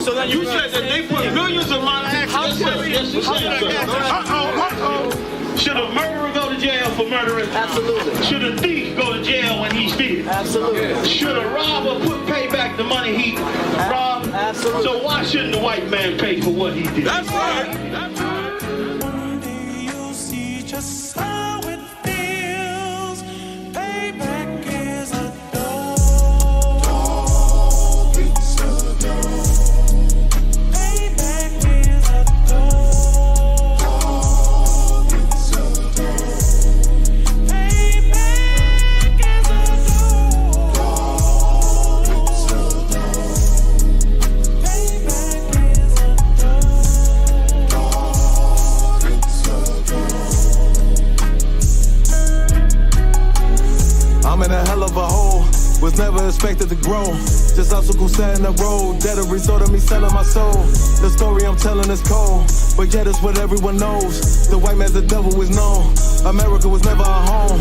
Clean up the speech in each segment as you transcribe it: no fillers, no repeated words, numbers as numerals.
So then you said that they put millions of my actions. Should a murderer go to jail for murdering? Absolutely. Should a thief go to jail when he steals? Absolutely. Should a robber pay back the money he robbed? Absolutely. So why shouldn't the white man pay for what he did? That's right. That's right. You'll see just how it feels. Payback is a dog. It's a dog. Payback is a dog. It's a dog. Payback is a dog. It's a dog. Payback is a dog. It's a dog. I'm in a hell of a hole, was never expected to grow. Just obstacles set in the road, that a result of me selling my soul. The story I'm telling is cold, but yet it's what everyone knows. The white man's the devil is known. America was never a home,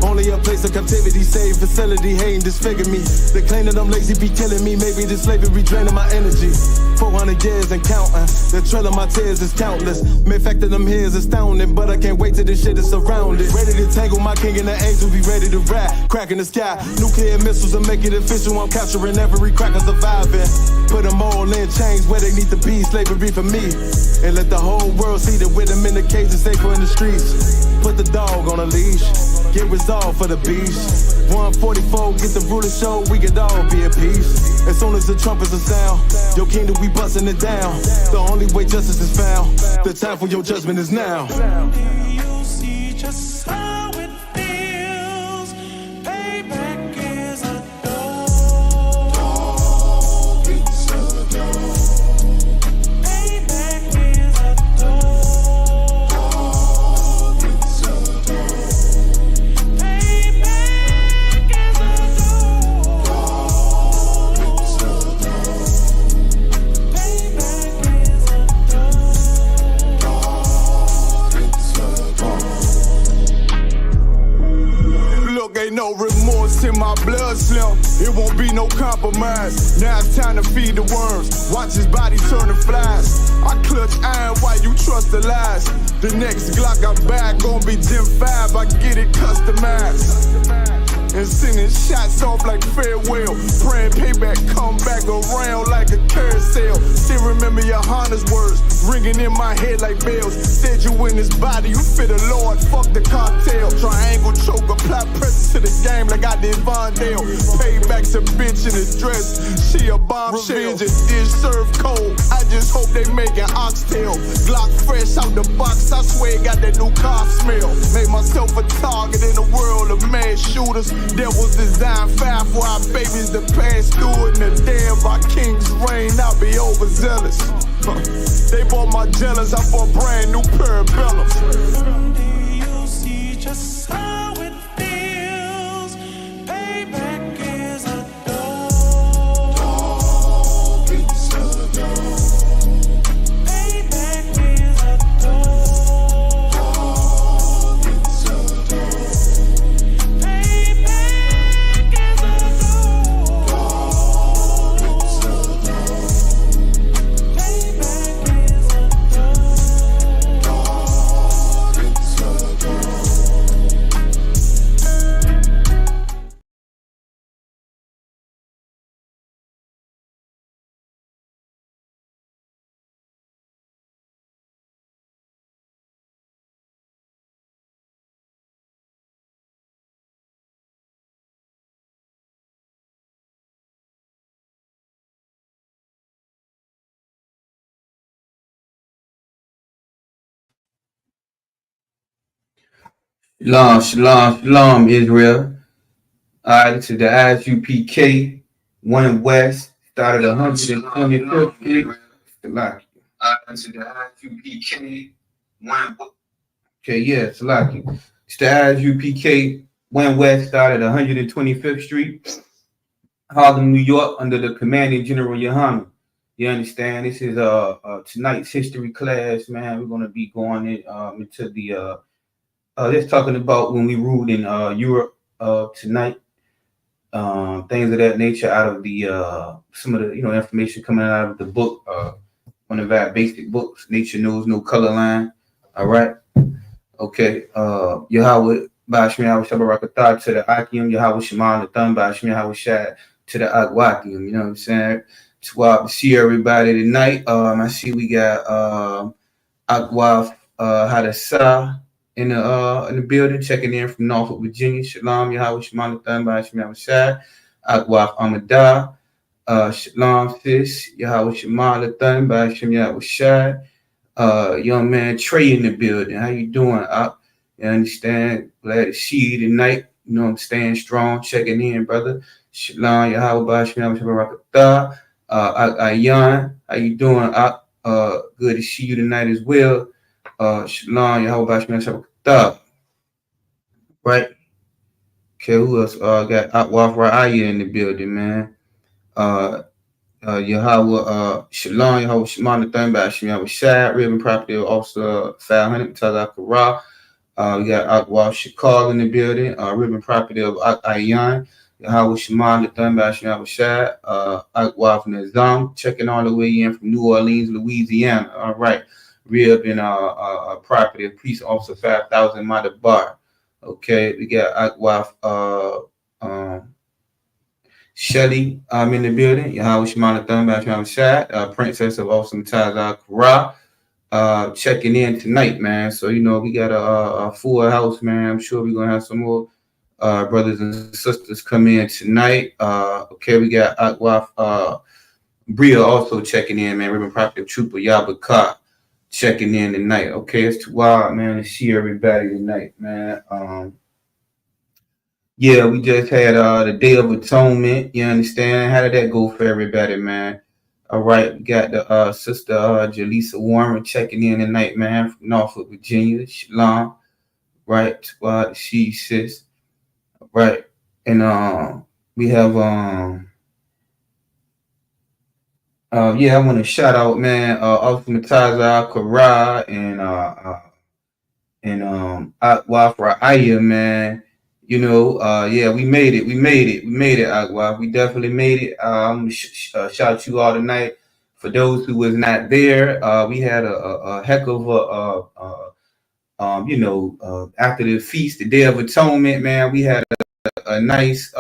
only a place of captivity, safe facility, hating, disfigure me. They claim that I'm lazy, be killing me. Maybe this slavery draining my energy. 400 years and counting, the trail of my tears is countless. Main fact that I'm here is astounding, but I can't wait till this shit is surrounded. Ready to tangle my king and the angel, be ready to rap. Crack in the sky, nuclear missiles and make it official. I'm capturing every cracker surviving. Put them all in chains where they need to be, slavery for me. And let the whole world see that with them in the cage is safer in the streets. Put the dog on a leash, get resolved for the beast. 144, get the ruler show, we could all be at peace. As soon as the trumpets are sound, your kingdom we busting it down. The only way justice is found, the time for your judgment is now. You'll see just how it feels. Payback is a dog. It's a dog. Payback is a dog. It's a dog. Payback is a dog. It's a dog. Payback is a dog. Look, ain't no remorse in my blood slim. It won't be no compromise. Now it's time to feed the worms. Watch his body turn to flies. I clutch iron while you trust the lies. The next Glock I buy gon' be Gen 5. I get it customized. And sending shots off like farewell. Praying payback come back around like a carousel. Still remember your Honda's words ringing in my head like bells. Said you in this body, you fit the Lord, fuck the cocktail. Triangle choke, apply pressure to the game like I did Vondale. Payback's a bitch in a dress, she a bombshell. Revenge is dish served cold, I just hope they making oxtail. Glock fresh out the box, I swear it got that new car smell. Made myself a target in a world of mass shooters. Devils design fire for our babies to pass through. In the day of our king's reign, I'll be overzealous. They bought my jealous, I bought brand new parabellums. You'll see just how it feels. Payback is a dog. It's a dog. Payback is a dog. It's a dog. Payback is a dog. It's a dog. Payback is a dog. It's a dog. Shalom, shalom, shalom, Israel. This is the ISUPK 1 West, started 125th Street. This is the ISUPK 1 West. Okay, yeah, Salaki. It's the ISUPK 1 West, started 125th Street, Harlem, New York, under the commanding General Yohana. You understand? This is tonight's history class, man. We're gonna be going into the let's talking about when we ruled in Europe tonight. things of that nature out of the some of the information coming out of the book, one of our basic books, Nature Knows No Color Line. All right. Okay. Yahweh Bashmi Shabarakatah to the Akim, Yahweh Shema the Thumb Bashmi Shad to the Akwakim. You know what I'm saying? To see everybody tonight. I see we got Akwaf Hadasa in the building, checking in from Norfolk, Virginia. Shalom, Yahweh Shema the Thumb Bashmi Shad, Akwaf Amadah. Shalom, sis. Yahweh Shema the Thumb Bashmi Shad. Young man Trey in the building. How you doing? You understand? Glad to see you tonight. You know I'm staying strong, checking in, brother. Shalom, Yahweh Bashmi Shabarakatah. Ayan, how you doing? Good to see you tonight as well. Shalom, Yahweh Bashmi Shabarakatah. Right? Okay, who else? Got Akwaf Ra'aya in the building, man. Yahweh, Shalom, Yahweh Shema Nathan Bashim, Yahweh Shad, Ribbon Property Officer 500, Tazakara. We got Akwaf Shakal in the building, Ribbon Property of Ayan, Yahweh Shema Nathan Bashim, Yahweh Shad, Akwaf Nazam, checking all the way in from New Orleans, Louisiana. All right. Rib in property of Police Officer 5000 Madabar. Okay, we got Akwaf Shelly, I'm in the building. Yahweh Shemana Thumb Shad, Princess of Awesome Taza Kara, checking in tonight, man. So, we got a full house, man. I'm sure we're going to have some more brothers and sisters come in tonight. Okay, we got Akwaf Bria also checking in, man. Ribbon Property Trooper Yabaka checking in tonight. Okay, it's too wild, man, to see everybody tonight, man. Yeah, we just had the Day of Atonement. You understand? How did that go for everybody, man? All right, we got the sister Jaleesa Warren checking in tonight, man, from Norfolk, Virginia. Shalom, right? She sis, right? And we have yeah, I want to shout out, man, Alphamatizer Kara and Wafra Aya, man. Yeah, we made it, Agua. We definitely made it. I'm gonna shout you all tonight. For those who was not there, we had a heck of after the feast, the Day of Atonement, man, we had a nice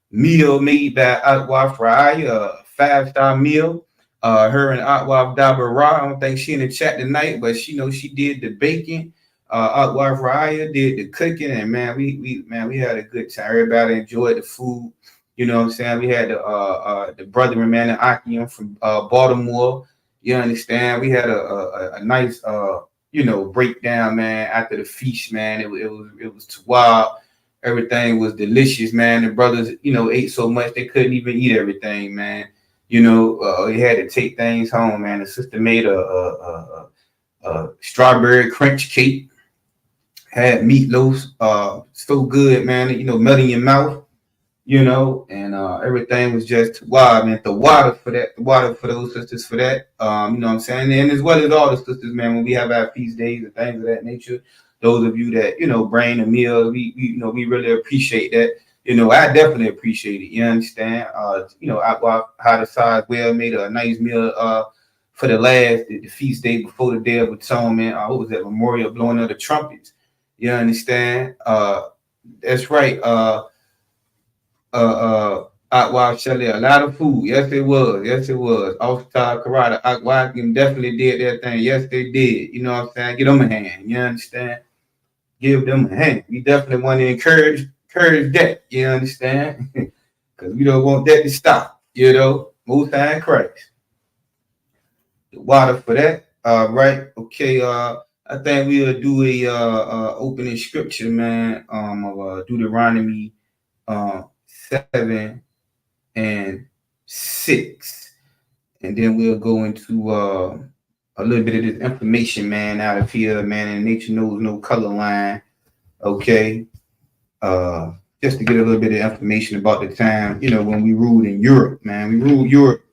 meal made by Atwa Fry, a 5-star meal. Her and Atwa Dabara, I don't think she in the chat tonight, but she did the baking. Atwa Fry did the cooking, and man, we had a good time. Everybody enjoyed the food. You know what I'm saying? We had the brother man in Akium from Baltimore. You understand? We had a nice breakdown, man, after the feast, man. It was too wild. Everything was delicious, man. The brothers, ate so much they couldn't even eat everything, man. They had to take things home, man. The sister made a strawberry crunch cake, had meatloaf, so good, man. Melt in your mouth, and everything was just wow, man. The water for those sisters for that, you know what I'm saying, and as well as all the sisters, man. When we have our feast days and things of that nature, those of you that bring a meal, we really appreciate that. I definitely appreciate it. You understand? I had a side well made a nice meal for the feast day before the Day of Atonement. What was that? Memorial blowing of the trumpets. You understand? That's right. Akwa Shelly, a lot of food. Yes, it was. All-Star Karate, Akwa definitely did their thing. Yes, they did. You know what I'm saying? Give them a hand. You understand? Give them a hand. We definitely want to encourage that. You understand? Because we don't want that to stop. Most High Christ. The water for that. Right. Okay. I think we'll do a opening scripture, man. Of Deuteronomy 7 and 6, and then we'll go into a little bit of this information, man, out of here, man. And Nature Knows No Color Line. Okay. Just to get a little bit of information about the time, when we ruled in Europe, man. We ruled Europe,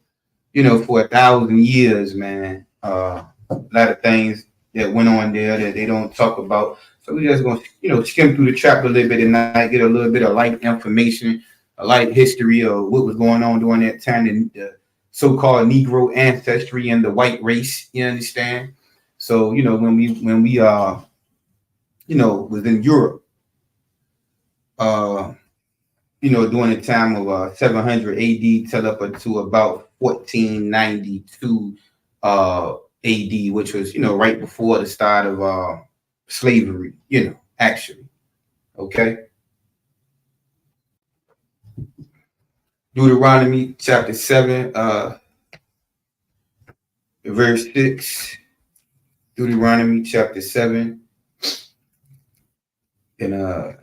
for 1,000 years, man. A lot of things that went on there that they don't talk about. So we're just going to, skim through the chapter a little bit tonight, get a little bit of light information a light history of what was going on during that time, the so-called Negro ancestry and the white race. You understand? So when we was in Europe, during the time of 700 AD till up to about 1492 AD, which was right before the start of slavery. Actually, okay. Deuteronomy chapter 7, verse 6. Deuteronomy chapter 7 and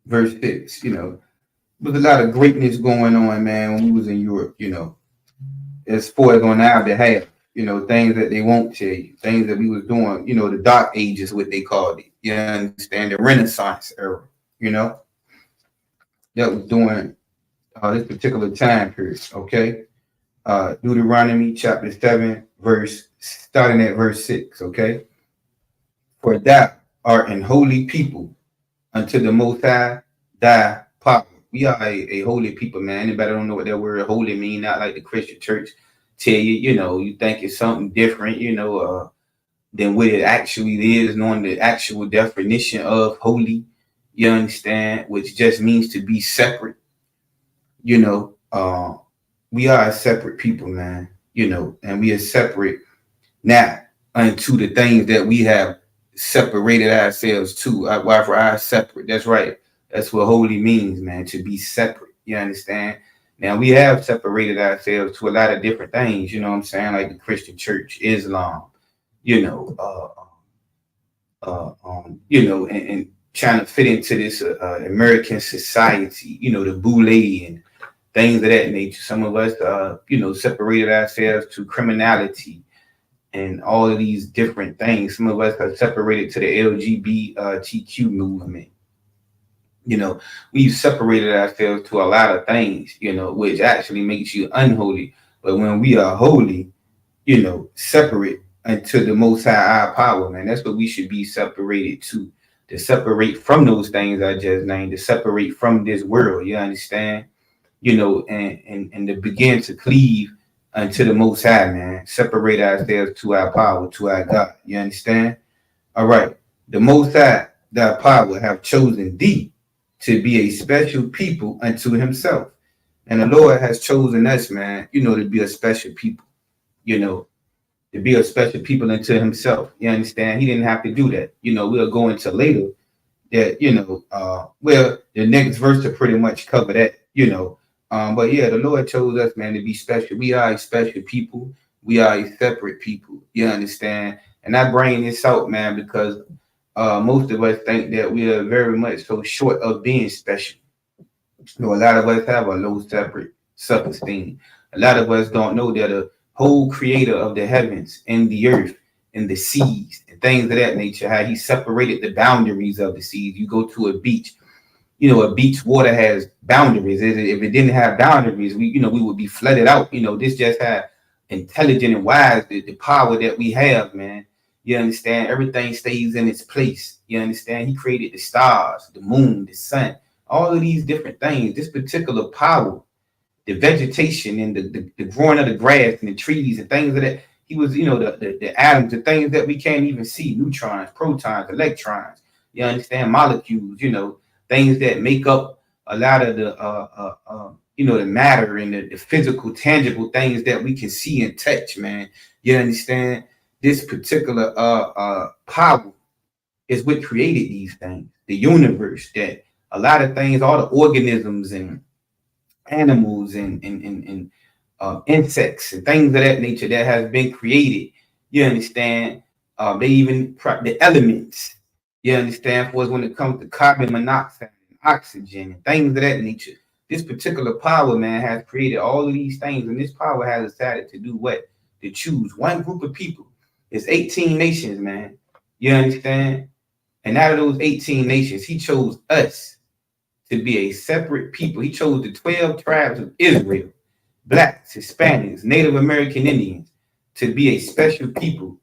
verse 6. There's a lot of greatness going on, man, when we was in Europe, as far as on our behalf, things that they won't tell you, things that we was doing, the dark ages, what they called it. You understand? The Renaissance era, that was during this particular time period, okay? Deuteronomy chapter 7, starting at verse 6, okay? For thou art an holy people unto the Most High, thy power. We are a holy people, man. Anybody don't know what that word holy mean? Not like the Christian church tell you, you think it's something different, than what it actually is, knowing the actual definition of holy, you understand, which just means to be separate. We are a separate people, man, and we are separate now unto the things that we have separated ourselves to. Why for our separate? That's right. That's what holy means, man, to be separate. You understand? Now we have separated ourselves to a lot of different things, you know what I'm saying? Like the Christian church, Islam, and trying to fit into this American society, the boule and things of that nature. Some of us, separated ourselves to criminality and all of these different things. Some of us are separated to the LGBTQ movement. We've separated ourselves to a lot of things, which actually makes you unholy. But when we are holy, separate unto the Most High our power, man, that's what we should be separated to separate from those things I just named, to separate from this world, you understand? And to begin to cleave unto the Most High, man, separate ourselves to our power, to our God, you understand? All right, the Most High, thy power, have chosen thee to be a special people unto himself. And the Lord has chosen us, man, to be a special people, to be a special people unto himself. You understand? He didn't have to do that. We'll go into later that, well, the next verse to pretty much cover that, but yeah, the Lord chose us, man, to be special. We are a special people. We are a separate people. You understand? And I bring this out, man, because most of us think that we are very much so short of being special. A lot of us have a low separate self-esteem. A lot of us don't know that a whole creator of the heavens and the earth and the seas and things of that nature, how he separated the boundaries of the seas. You go to a beach, a beach water has boundaries. If it didn't have boundaries, we would be flooded out. This just had intelligent and wise, the power that we have, man. You understand? Everything stays in its place. You understand? He created the stars, the moon, the sun, all of these different things. This particular power, the vegetation and the growing of the grass and the trees and things of that. He was, the atoms, the things that we can't even see, neutrons, protons, electrons. You understand? Molecules, things that make up a lot of the matter and the physical, tangible things that we can see and touch, man. You understand? This particular power is what created these things, the universe, that a lot of things, all the organisms and animals and insects and things of that nature that has been created. You understand? They even the elements. You understand? For us, when it comes to carbon monoxide and oxygen and things of that nature, this particular power, man, has created all of these things, and this power has decided to do what? To choose one group of people. It's 18 nations, man. You understand? And out of those 18 nations, he chose us to be a separate people. He chose the 12 tribes of Israel, blacks, Hispanics, Native American Indians, to be a special people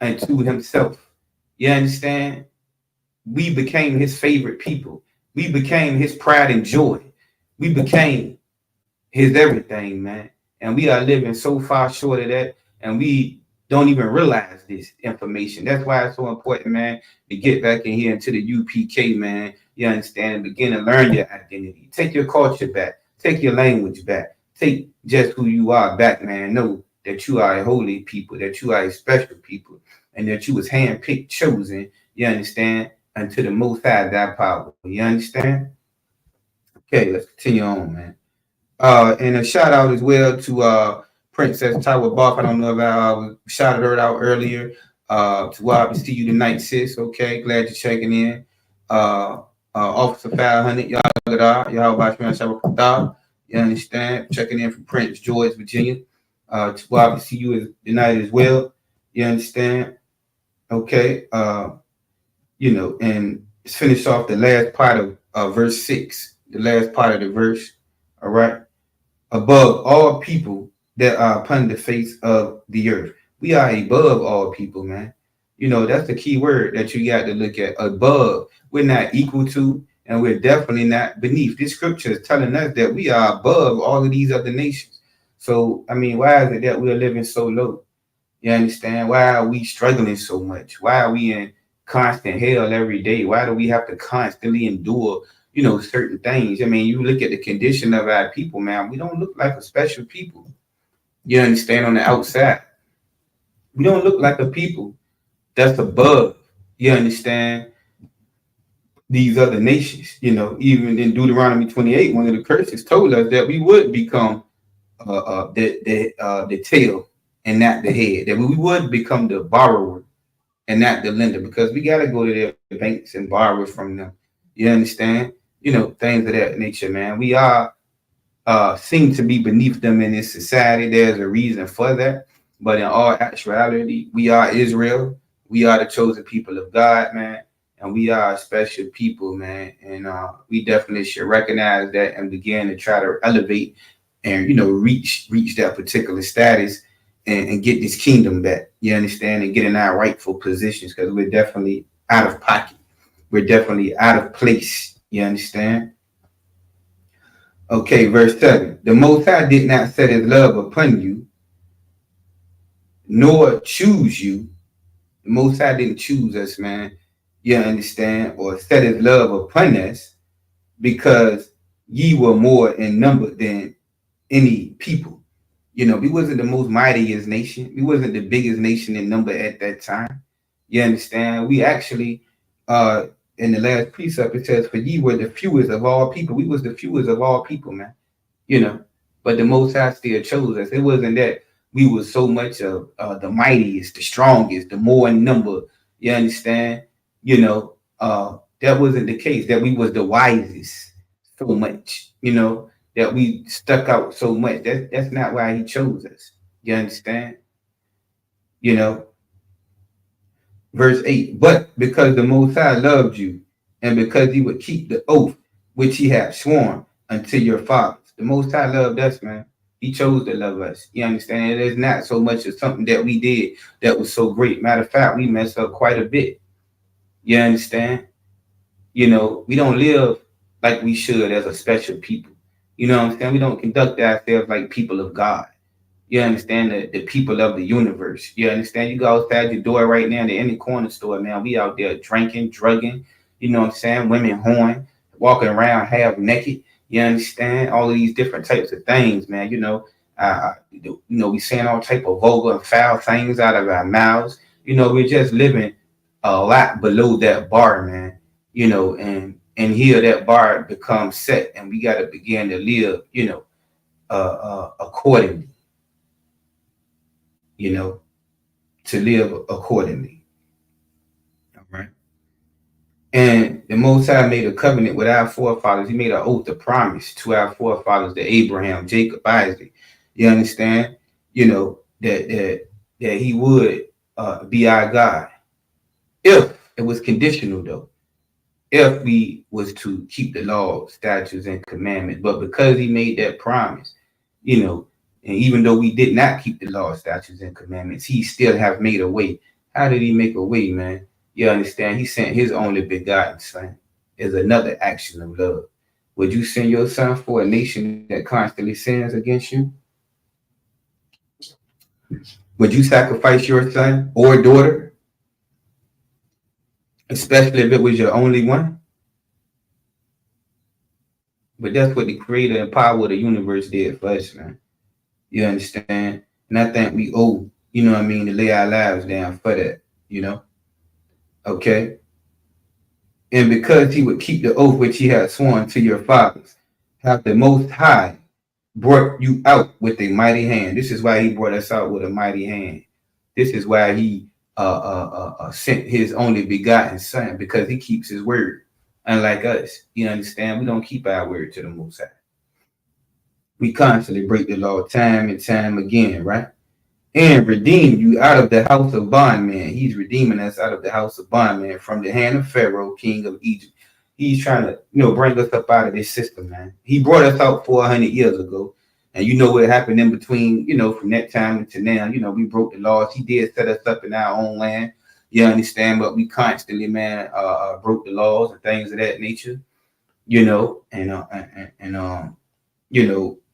unto himself. You understand? We became his favorite people. We became his pride and joy. We became his everything, man. And we are living so far short of that, and we don't even realize this information. That's why it's so important, man, to get back in here into the UPK, man. You understand, and begin to learn your identity. Take your culture back. Take your language back. Take just who you are back, man. Know that you are a holy people, that you are a special people, and that you was handpicked, chosen. You understand, unto the Most High thy power. You understand? Okay, let's continue on, man. And a shout out as well to Princess Tyler Buff. I don't know if I shouted her out earlier. To Wab, see you tonight, sis. Okay, glad you're checking in. Officer 500, y'all good out. Y'all about to you understand? Checking in from Prince George, Virginia. To Wab, see you tonight as well. You understand? Okay. You know, and let's finish off the last part of verse 6, the last part of the verse. All right. Above all people that are upon the face of the earth. We are above all people, man. You know, that's the key word that you got to look at. Above. We're not equal to, and we're definitely not beneath. This scripture is telling us that we are above all of these other nations. So, I mean, why is it that we're living so low? You understand? Why are we struggling so much? Why are we in constant hell every day? Why do we have to constantly endure, you know, certain things? I mean, you look at the condition of our people, man. We don't look like a special people. You understand? On the outside, we don't look like a people that's above. You understand? These other nations. You know, even in Deuteronomy 28, one of the curses told us that we would become the tail and not the head. That we would become the borrower and not the lender, because we got to go to their banks and borrow from them. You understand? You know, things of that nature, man. We are seem to be beneath them in this society. There's a reason for that. But in all actuality, we are Israel. We are the chosen people of God, man. And we are a special people, man. And we definitely should recognize that and begin to try to elevate and, you know, reach that particular status and get this kingdom back. You understand? And get in our rightful positions, because we're definitely out of pocket. We're definitely out of place. You understand? Okay, verse 7. The Most High did not set his love upon you, nor choose you. The Most High didn't choose us, man. You understand? Or set his love upon us, because ye were more in number than any people. You know, we wasn't the most mightiest nation. We wasn't the biggest nation in number at that time. You understand? We actually, in the last precept, it says, for ye were the fewest of all people. We was the fewest of all people, man. You know, but the Most High still chose us. It wasn't that we were so much of the mightiest, the strongest, the more in number. You understand? You know, that wasn't the case. That we was the wisest so much. You know, that we stuck out so much. That's not why he chose us. You understand? You know, verse 8, but because the Most High loved you, and because he would keep the oath which he had sworn unto your fathers. The Most High loved us, man. He chose to love us. You understand? It is not so much as something that we did that was so great. Matter of fact, we messed up quite a bit. You understand? You know, we don't live like we should as a special people. You know what I'm saying? We don't conduct ourselves like people of God. You understand? The people of the universe. You understand? You go outside your door right now in any corner store, man. We out there drinking, drugging, you know what I'm saying? Women horn, walking around half naked. You understand? All of these different types of things, man. You know, we saying all type of vulgar and foul things out of our mouths. You know, we're just living a lot below that bar, man. You know, and here that bar becomes set, and we got to begin to live, you know, accordingly. You know, to live accordingly. All right. And the Most High made a covenant with our forefathers. He made an oath, a promise to our forefathers, to Abraham, Jacob, Isaac. You understand? You know, that he would be our God. If it was conditional, though. If we was to keep the law, statutes, and commandments. But because he made that promise, you know, and even though we did not keep the law, statutes, and commandments, he still have made a way. How did he make a way, man? You understand? He sent his only begotten son as another action of love. Would you send your son for a nation that constantly sins against you? Would you sacrifice your son or daughter, especially if it was your only one? But that's what the creator and power of the universe did for us, man. You understand? And I think we owe, you know what I mean, to lay our lives down for that, you know? Okay? And because he would keep the oath which he had sworn to your fathers, have the Most High brought you out with a mighty hand. This is why he brought us out with a mighty hand. This is why he sent his only begotten son, because he keeps his word. Unlike us, you understand? We don't keep our word to the Most High. We constantly break the law time and time again, right? And redeem you out of the house of bondman. He's redeeming us out of the house of bondman from the hand of Pharaoh, king of Egypt. He's trying to, bring us up out of this system, man. He brought us out 400 years ago. And you know what happened in between, from that time to now. We broke the laws. He did set us up in our own land. You understand? But we constantly, man, broke the laws and things of that nature,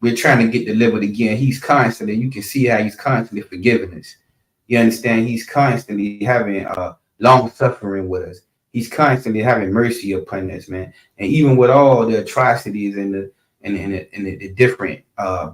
we're trying to get delivered again. He's constantly, you can see how he's constantly forgiving us. You understand? He's constantly having long suffering with us. He's constantly having mercy upon us, man. And even with all the atrocities and the different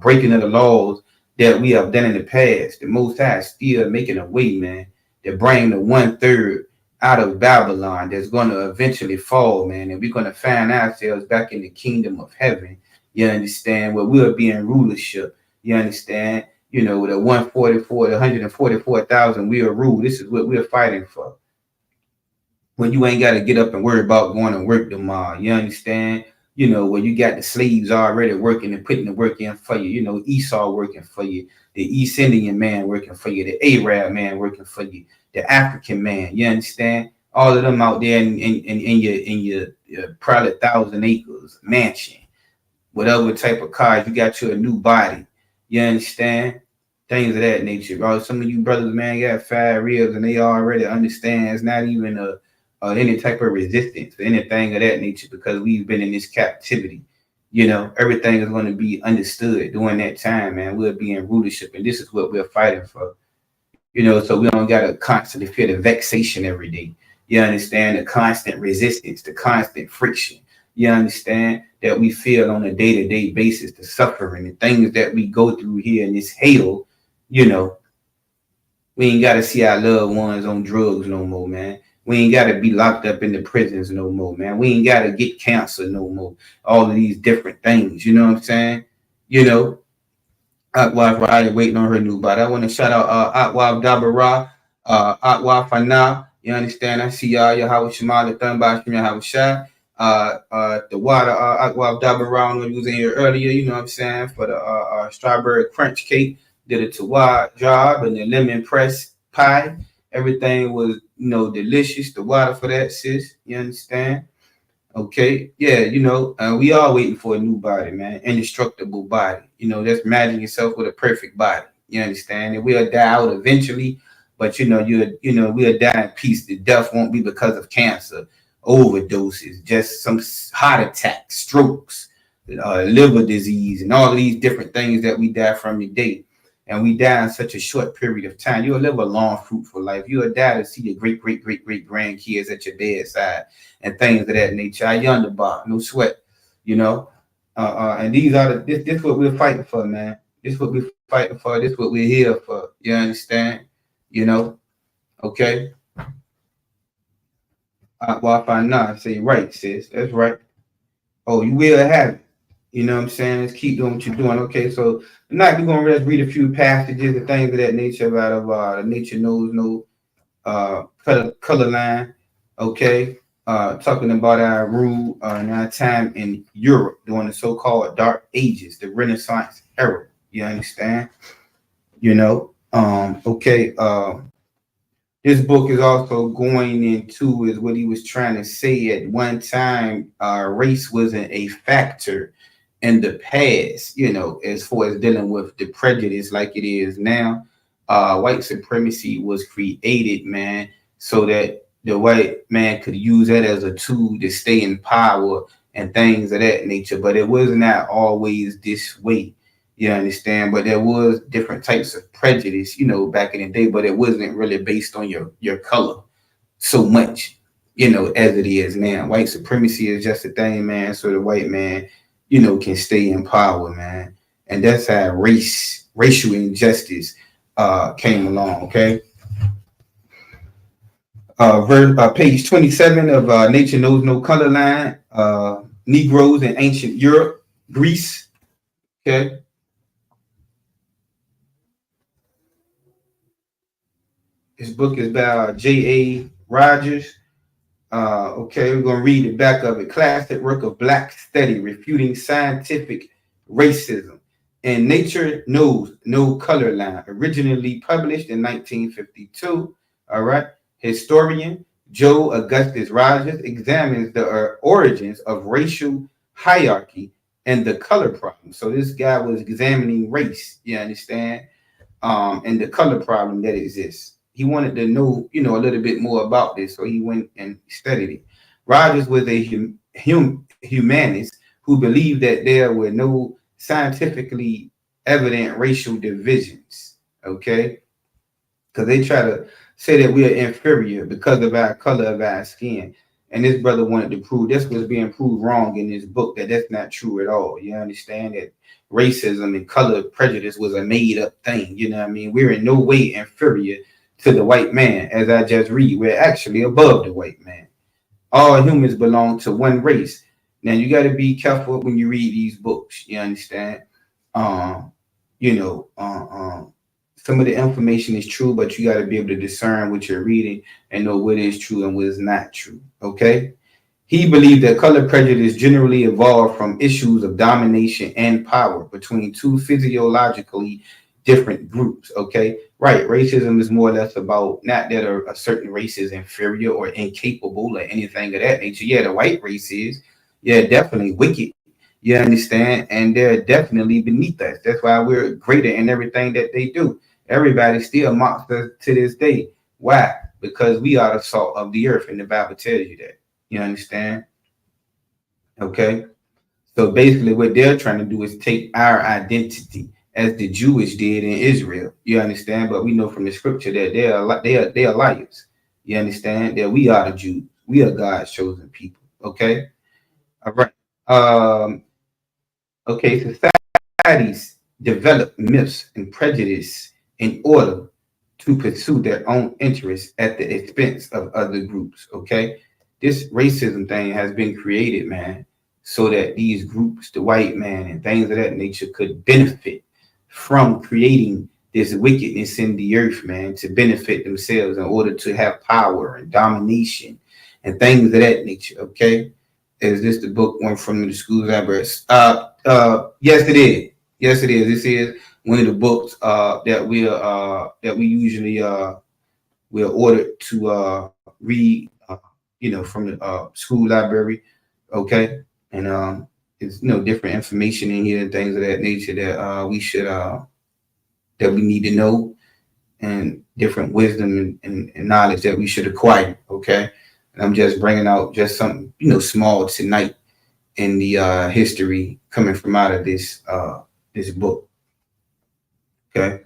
breaking of the laws that we have done in the past, the Most High is still making a way, man, to bring the 1/3 out of Babylon that's going to eventually fall, man. And we're going to find ourselves back in the kingdom of heaven. You understand? Where we'll be in rulership. You understand? With the 144,000 we'll rule. This is what we're fighting for. When you ain't got to get up and worry about going to work tomorrow. You understand? Where you got the slaves already working and putting the work in for you. Esau working for you. The East Indian man working for you. The Arab man working for you. The African man. You understand? All of them out there in your probably 1,000 acres mansion. Whatever type of cars, you got you a new body. You understand? Things of that nature. Bro, some of you brothers, man, got 5 ribs and they already understand it's not even any type of resistance or anything of that nature, because we've been in this captivity. Everything is going to be understood during that time, man. We'll be in rulership, and this is what we're fighting for. So we don't got to constantly feel the vexation every day. You understand? The constant resistance, the constant friction. You understand? That we feel on a day-to-day basis, the suffering, the things that we go through here in this hell. We ain't got to see our loved ones on drugs no more, man. We ain't got to be locked up in the prisons no more, man. We ain't got to get cancer no more. All of these different things, you know what I'm saying? Atwaf Riley waiting on her new body. I want to shout out Atwaf Dabara, Atwaf Fana. You understand? I see y'all. Yahweh Shema, the Thunba, Yahweh Shai. The water, Atwaf Dabara, when you was in here earlier, you know what I'm saying? For the strawberry crunch cake, did a Tawa job, and the lemon press pie. Everything was, delicious. The water for that, sis. You understand? Okay. Yeah, we are waiting for a new body, man. Indestructible body. Just imagine yourself with a perfect body. You understand? And we'll die out eventually, but we'll die in peace. The death won't be because of cancer, overdoses, just some heart attacks, strokes, liver disease, and all of these different things that we die from today. And we die in such a short period of time. You'll live a long, fruitful life. You'll die to see your great grandkids at your bedside and things of that nature. I yonder bar, no sweat, and these are this what we're fighting for, man. This what we're fighting for. This what we're here for. You understand? Okay. Wi-Fi now, say right, sis. That's right. Oh, you will have it. You know what I'm saying? Let's keep doing what you're doing. Okay, so tonight we're gonna just read a few passages and things of that nature out of the Nature Knows No color line. Okay, talking about our rule and our time in Europe during the so-called Dark Ages, the Renaissance era. You understand? Okay. This book is also going into is what he was trying to say at one time. Race wasn't a factor in the past, as far as dealing with the prejudice like it is now. White supremacy was created, man, so that the white man could use that as a tool to stay in power and things of that nature. But it was not always this way. You understand? But there was different types of prejudice, back in the day, but it wasn't really based on your color so much, as it is now. White supremacy is just a thing, man, so the white man, can stay in power, man. And that's how racial injustice came along, okay? Page 27 of Nature Knows No Color Line, Negroes in Ancient Europe, Greece, okay? This book is by J.A. Rogers. Okay, we're going to read the back of it. Classic work of Black study refuting scientific racism. And Nature Knows No Color Line, originally published in 1952. All right. Historian Joe Augustus Rogers examines the origins of racial hierarchy and the color problem. So this guy was examining race, you understand, and the color problem that exists. He wanted to know, a little bit more about this, so he went and studied it. Rogers was a humanist who believed that there were no scientifically evident racial divisions, okay? Because they try to say that we are inferior because of our color of our skin. And this brother wanted to prove this was being proved wrong in this book, that that's not true at all. You understand that racism and color prejudice was a made up thing. You know what I mean? We're in no way inferior to the white man. As I just read, we're actually above the white man. All humans belong to one race. Now you got to be careful when you read these books. You understand? Some of the information is true, but you got to be able to discern what you're reading and know what is true and what is not true. Okay. He believed that color prejudice generally evolved from issues of domination and power between two physiologically different groups. Okay. Right. Racism is more or less about not that a certain race is inferior or incapable or anything of that nature. Yeah, the white race is. Yeah, definitely wicked. You understand? And they're definitely beneath us. That's why we're greater in everything that they do. Everybody still mocks us to this day. Why? Because we are the salt of the earth, and the Bible tells you that. You understand? Okay. So basically, what they're trying to do is take our identity, as the Jewish did in Israel. You understand? But we know from the scripture that they are liars. You understand? That we are the Jews. We are God's chosen people. Okay. All right. Okay. Societies develop myths and prejudice in order to pursue their own interests at the expense of other groups. Okay. This racism thing has been created, man, so that these groups, the white man and things of that nature, could benefit from creating this wickedness in the earth, man, to benefit themselves in order to have power and domination and things of that nature. Okay. Is this the book one from the school's library? Yes, it is. Yes, it is. This is one of the books that we usually we're ordered to read, from the school library. Okay, and it's different information in here and things of that nature that we should that we need to know, and different wisdom and knowledge that we should acquire. Okay, and I'm just bringing out just something small tonight in the history coming from out of this book. Okay.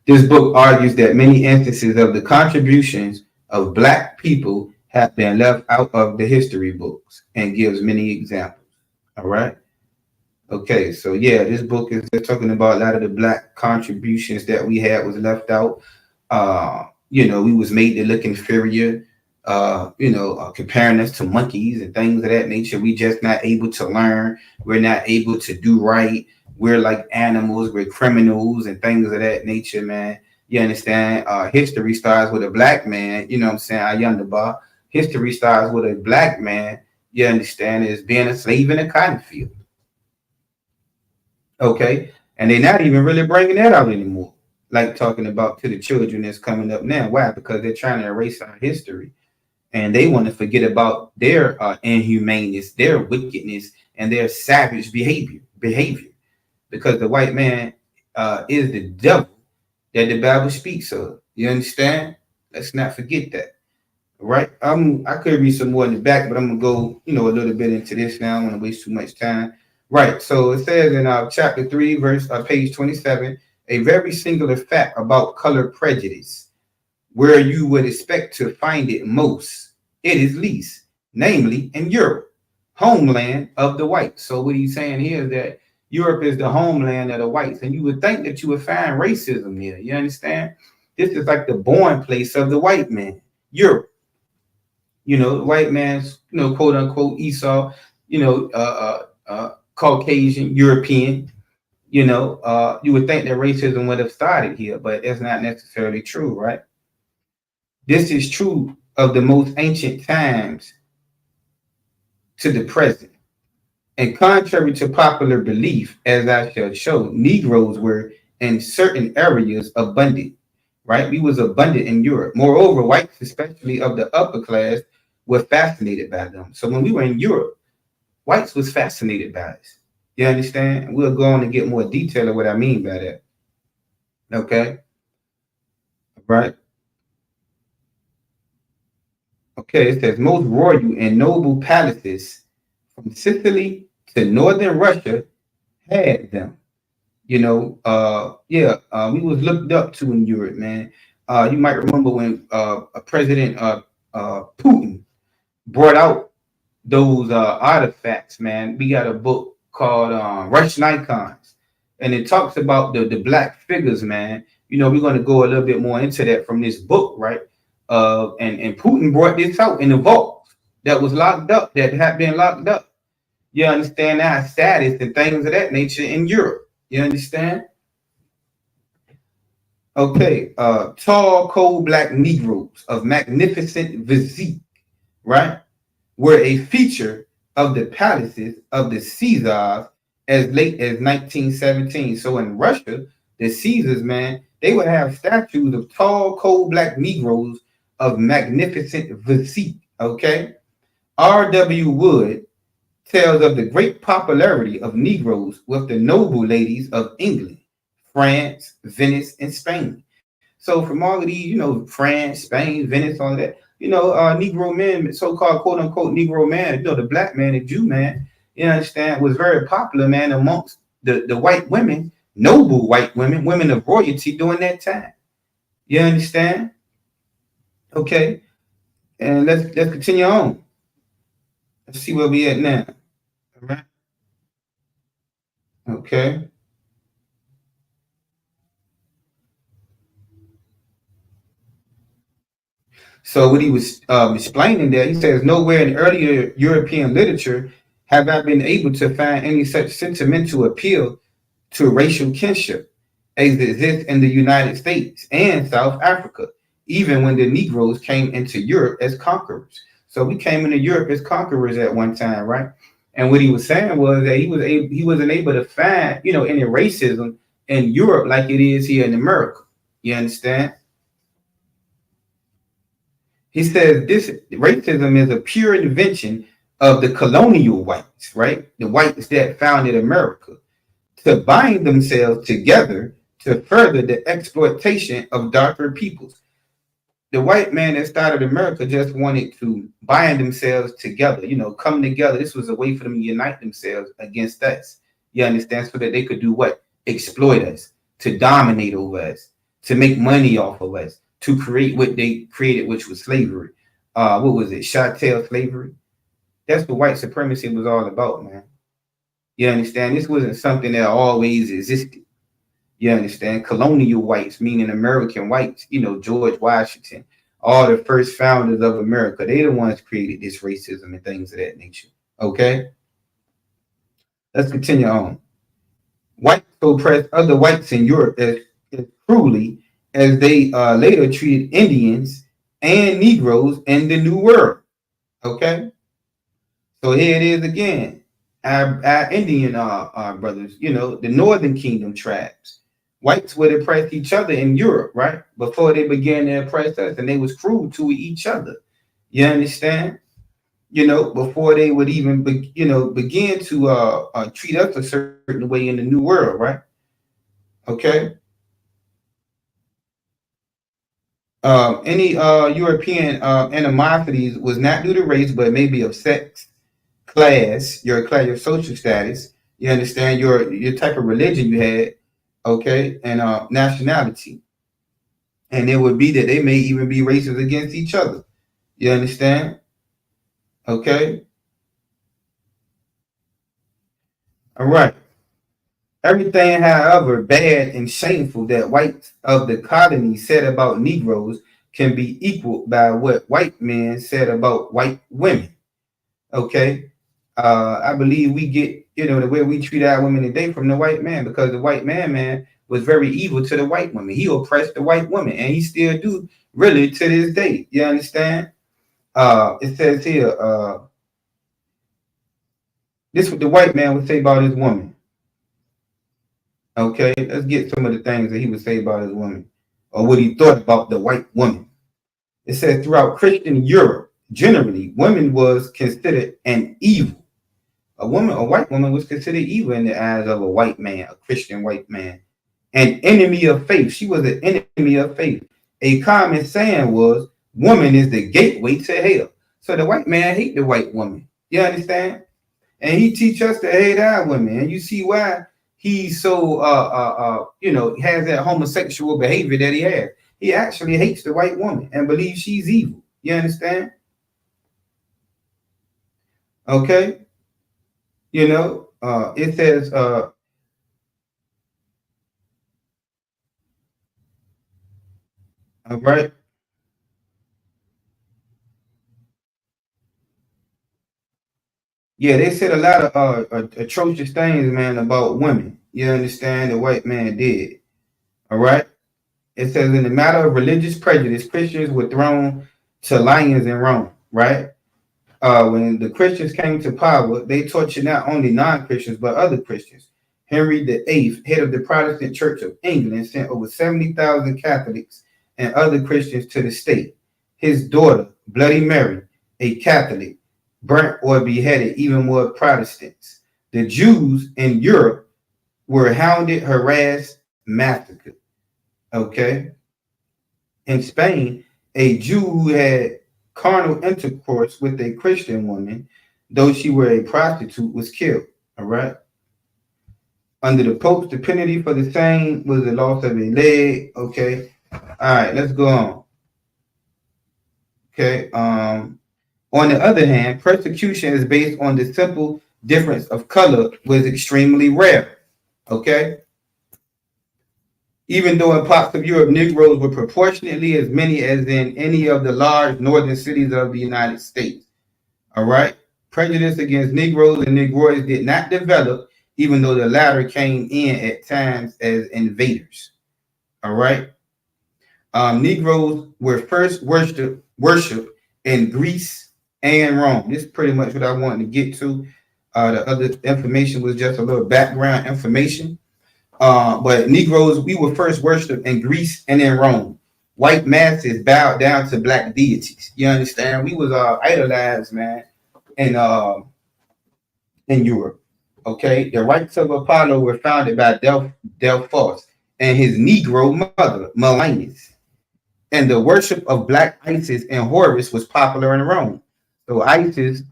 This book argues that many instances of the contributions of Black people have been left out of the history books and gives many examples. All right. Okay. So yeah, this book is talking about a lot of the Black contributions that we had was left out. We was made to look inferior, comparing us to monkeys and things of that nature. We just not able to learn. We're not able to do right. We're like animals, we're criminals and things of that nature, man. You understand? History starts with a Black man, you know what I'm saying? Ayandaba. History starts with a Black man, you understand, is being a slave in a cotton field. Okay? And they're not even really bringing that out anymore. Like talking about to the children that's coming up now. Why? Because they're trying to erase our history. And they want to forget about their inhumaneness, their wickedness, and their savage behavior. Because the white man is the devil that the Bible speaks of. You understand? Let's not forget that. right? I could read some more in the back, but I'm gonna go, a little bit into this now. I don't want to waste too much time. Right. So it says in chapter 3, verse page 27, a very singular fact about color prejudice, where you would expect to find it most, it is least, namely in Europe, homeland of the whites. So what he's saying here is that Europe is the homeland of the whites, and you would think that you would find racism here. You understand? This is like the born place of the white man, Europe. The white man's, quote unquote Esau, Caucasian, European. You would think that racism would have started here, but that's not necessarily true, right? This is true of the most ancient times to the present. And contrary to popular belief, as I shall show, Negroes were in certain areas abundant, right? We was abundant in Europe. Moreover, whites, especially of the upper class, were fascinated by them. So when we were in Europe, whites was fascinated by us. You understand? And we'll go on and get more detail of what I mean by that. Okay? Right? Okay, it says most royal and noble palaces from Sicily to northern Russia had them. We was looked up to in Europe, man. You might remember when President Putin brought out those artifacts, man. We got a book called Russian Icons, and it talks about the black figures, man. We're going to go a little bit more into that from this book, right? And Putin brought this out in the vault that was locked up, that had been locked up. You understand our status and things of that nature in Europe. You understand? Okay, tall, cold black Negroes of magnificent physique, right, were a feature of the palaces of the Caesars as late as 1917. So in Russia, the Caesars, man, they would have statues of tall, cold black Negroes of magnificent physique. Okay, R.W. Wood tells of the great popularity of Negroes with the noble ladies of England, France, Venice, and Spain. So from all of these, France, Spain, Venice, all of that, Negro men, so-called quote unquote Negro man, the black man, the Jew man, you understand, was very popular, man, amongst the white women, noble white women, women of royalty during that time. You understand? Okay. And let's continue on. Let's see where we at now. All right. Okay. So what he was explaining there, he says, nowhere in earlier European literature have I been able to find any such sentimental appeal to racial kinship as exists in the United States and South Africa, even when the Negroes came into Europe as conquerors. So we came into Europe as conquerors at one time, right? And what he was saying was that he wasn't able to find, any racism in Europe like it is here in America. You understand? He says this racism is a pure invention of the colonial whites, right? The whites that founded America to bind themselves together to further the exploitation of darker peoples. The white man that started America just wanted to bind themselves together, come together. This was a way for them to unite themselves against us. You understand? So that they could do what? Exploit us, to dominate over us, to make money off of us, to create what they created, which was slavery. What was it? Chattel slavery. That's what white supremacy was all about, man. You understand? This wasn't something that always existed. You understand? Colonial whites, meaning American whites, George Washington, all the first founders of America, they the ones created this racism and things of that nature. Okay? Let's continue on. Whites oppressed other whites in Europe as cruelly as they later treated Indians and Negroes in the New World. Okay? So here it is again. Our Indian brothers, the Northern Kingdom tribes. Whites would oppress each other in Europe, right? Before they began to oppress us, and they was cruel to each other. You understand? Before they would even, begin to treat us a certain way in the New World, right? Okay. Any European animosities was not due to race, but maybe of sex, class, your social status. You understand your type of religion you had, okay, and nationality. And it would be that they may even be racist against each other. You understand? Okay. All right. Everything, however, bad and shameful that whites of the colony said about Negroes can be equaled by what white men said about white women. Okay. I believe we get, the way we treat our women today from the white man, because the white man was very evil to the white woman. He oppressed the white woman, and he still do really to this day. You understand? It says here, this is what the white man would say about his woman. Okay, let's get some of the things that he would say about his woman, or what he thought about the white woman. It says throughout Christian Europe, generally, women was considered an evil. A white woman was considered evil in the eyes of a white man, a Christian white man, an enemy of faith. She was an enemy of faith. A common saying was, woman is the gateway to hell. So the white man hate the white woman. You understand? And he teach us to hate our women. And you see why he's so has that homosexual behavior that he has. He actually hates the white woman and believes she's evil. You understand? Okay. It says all right. Yeah, they said a lot of atrocious things, man, about women. You understand? The white man did. All right. It says in the matter of religious prejudice, Christians were thrown to lions in Rome. Right. When the Christians came to power, they tortured not only non-Christians but other Christians. Henry VIII, head of the Protestant Church of England, sent over 70,000 Catholics and other Christians to the stake. His daughter, Bloody Mary, a Catholic, burnt or beheaded even more Protestants. The Jews in Europe were hounded, harassed, massacred. Okay. In Spain, a Jew who had carnal intercourse with a Christian woman, though she were a prostitute, was killed. All right. Under the Pope, the penalty for the same was the loss of a leg. Okay. All right, let's go on. Okay. On the other hand, persecution is based on the simple difference of color was extremely rare. Okay. Even though in parts of Europe, Negroes were proportionately as many as in any of the large northern cities of the United States. All right. Prejudice against Negroes and Negroids did not develop, even though the latter came in at times as invaders. All right. Negroes were first worshipped in Greece and Rome. This is pretty much what I wanted to get to. The other information was just a little background information. But Negroes, we were first worshipped in Greece and in Rome. White masses bowed down to black deities. You understand? We was idolized, man, in Europe. Okay, the rites of Apollo were founded by Delphos and his Negro mother, Melanus. And the worship of Black Isis and Horus was popular in Rome. So Isis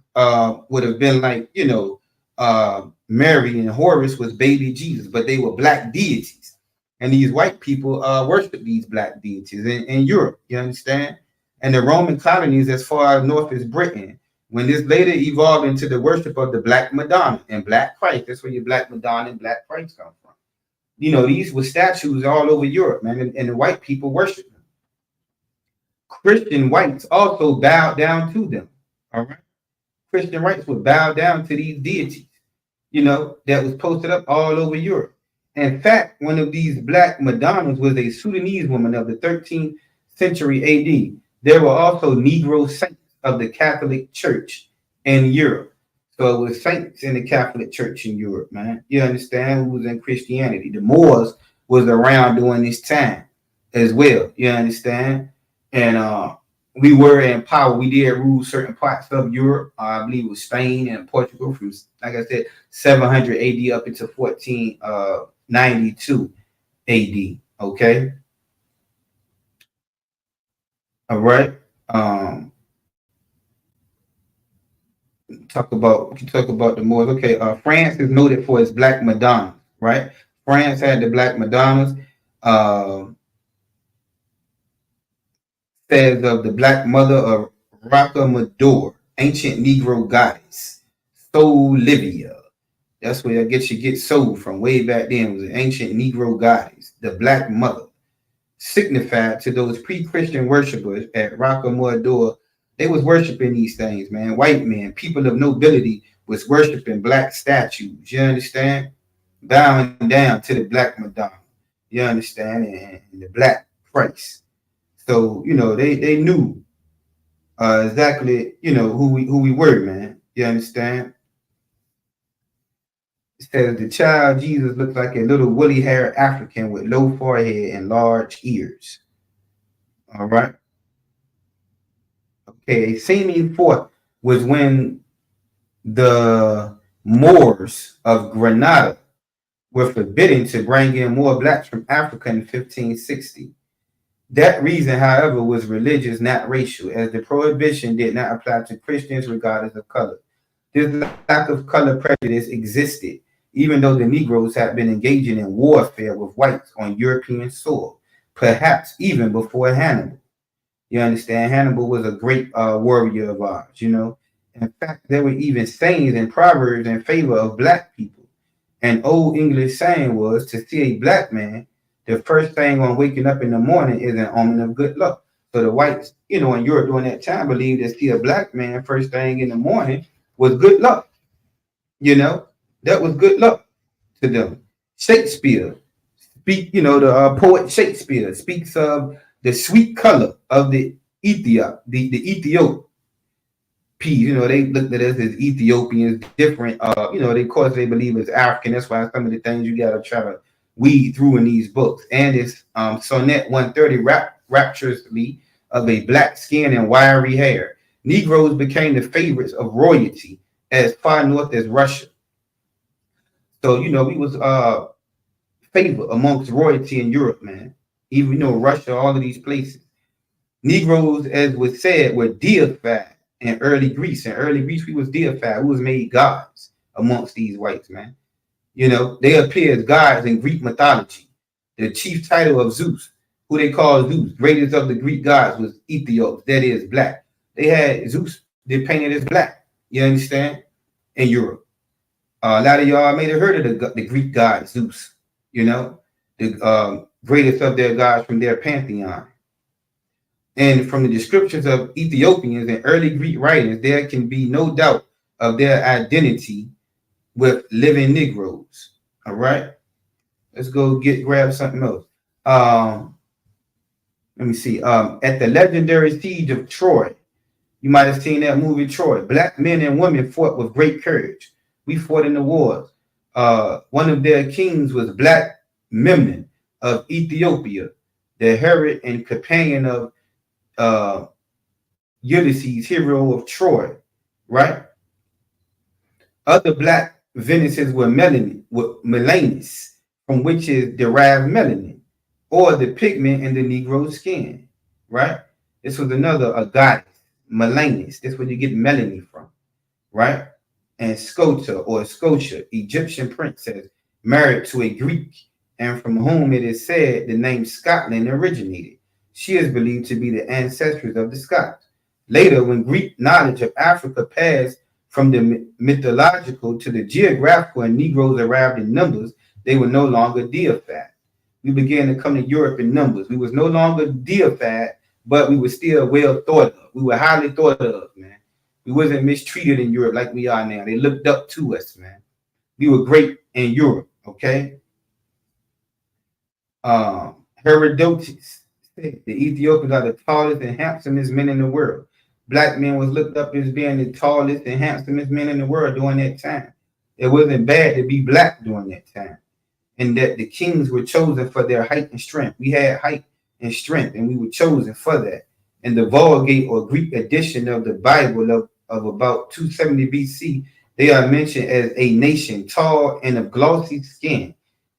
would have been like, Mary, and Horus was baby Jesus, but they were black deities. And these white people worship these black deities in Europe, you understand? And the Roman colonies as far north as Britain, when this later evolved into the worship of the Black Madonna and Black Christ. That's where your Black Madonna and Black Christ come from. These were statues all over Europe, man, and the white people worship them. Christian whites also bowed down to them. All right. Christian whites would bow down to these deities, that was posted up all over Europe. In fact, one of these black Madonnas was a Sudanese woman of the 13th century AD. There were also Negro saints of the Catholic Church in Europe. So it was saints in the Catholic Church in Europe, man. You understand? Who was in Christianity. The Moors was around during this time as well. You understand? And we were in power. We did rule certain parts of Europe. I believe it was Spain and Portugal from, like I said, 700 AD up into 1492 AD. Okay. All right. We can talk about the Moors. Okay. France is noted for its black Madonnas, right? France had the black Madonnas. Uh, says of the black mother of Rockamador, ancient Negro goddess, Soul Livia. That's where I guess you get soul from way back then. It was an ancient Negro goddess, the black mother, signified to those pre-Christian worshipers at Rockamador. They was worshiping these things, man. White men, people of nobility was worshiping black statues. You understand? Bowing down to the black Madonna. You understand? And the black Christ. So, they knew exactly, who we were, man. You understand? It says the child Jesus looked like a little woolly haired African with low forehead and large ears. All right. Okay. A seeming fourth was when the Moors of Granada were forbidden to bring in more blacks from Africa in 1560. That reason, however, was religious, not racial, as the prohibition did not apply to Christians regardless of color. This lack of color prejudice existed, even though the Negroes had been engaging in warfare with whites on European soil, perhaps even before Hannibal. You understand? Hannibal was a great warrior of ours, In fact, there were even sayings and proverbs in favor of black people. An old English saying was to see a black man, the first thing on waking up in the morning is an omen of good luck. So the whites, in Europe during that time believed that see a black man first thing in the morning was good luck. That was good luck to them. Shakespeare the poet Shakespeare speaks of the sweet color of the Ethiop peas. They looked at us as Ethiopians, different. Of course they believe it's African. That's why some of the things you gotta try to weed through in these books. And it's Sonnet 130 rapturously of a black skin and wiry hair. Negroes became the favorites of royalty as far north as Russia. So we was favor amongst royalty in Europe, man. Even Russia, all of these places. Negroes, as was said, were deified in early Greece. In early Greece, we was deified. We was made gods amongst these whites, man. They appear as gods in Greek mythology. The chief title of Zeus, who they call Zeus, greatest of the Greek gods, was Ethiops, that is black. They had Zeus, they painted as black. You understand? In Europe. A lot of y'all may have heard of the Greek god Zeus, the greatest of their gods from their pantheon. And from the descriptions of Ethiopians in early Greek writings, there can be no doubt of their identity with living Negroes. All right, let's go grab something else. Let me see. At the legendary siege of Troy, you might have seen that movie Troy. Black men and women fought with great courage. We fought in the wars. One of their kings was Black Memnon of Ethiopia, the Herod and companion of Ulysses, hero of Troy, right? Other black Venuses were melanins, from which is derived melanin, or the pigment in the Negro skin, right? This was a goddess, melanins. That's where you get melanin from, right? And Scota or Scotia, Egyptian princess, married to a Greek, and from whom it is said the name Scotland originated. She is believed to be the ancestress of the Scots. Later, when Greek knowledge of Africa passed from the mythological to the geographical and Negroes arrived in numbers, they were no longer deified. We began to come to Europe in numbers. We was no longer deified, but we were still well thought of. We were highly thought of, man. We wasn't mistreated in Europe like we are now. They looked up to us, man. We were great in Europe, okay? Herodotus said the Ethiopians are the tallest and handsomest men in the world. Black men was looked up as being the tallest and handsomest men in the world during that time. It wasn't bad to be black during that time. And that the kings were chosen for their height and strength. We had height and strength, and we were chosen for that. In the Vulgate or Greek edition of the Bible of about 270 BC, they are mentioned as a nation tall and of glossy skin,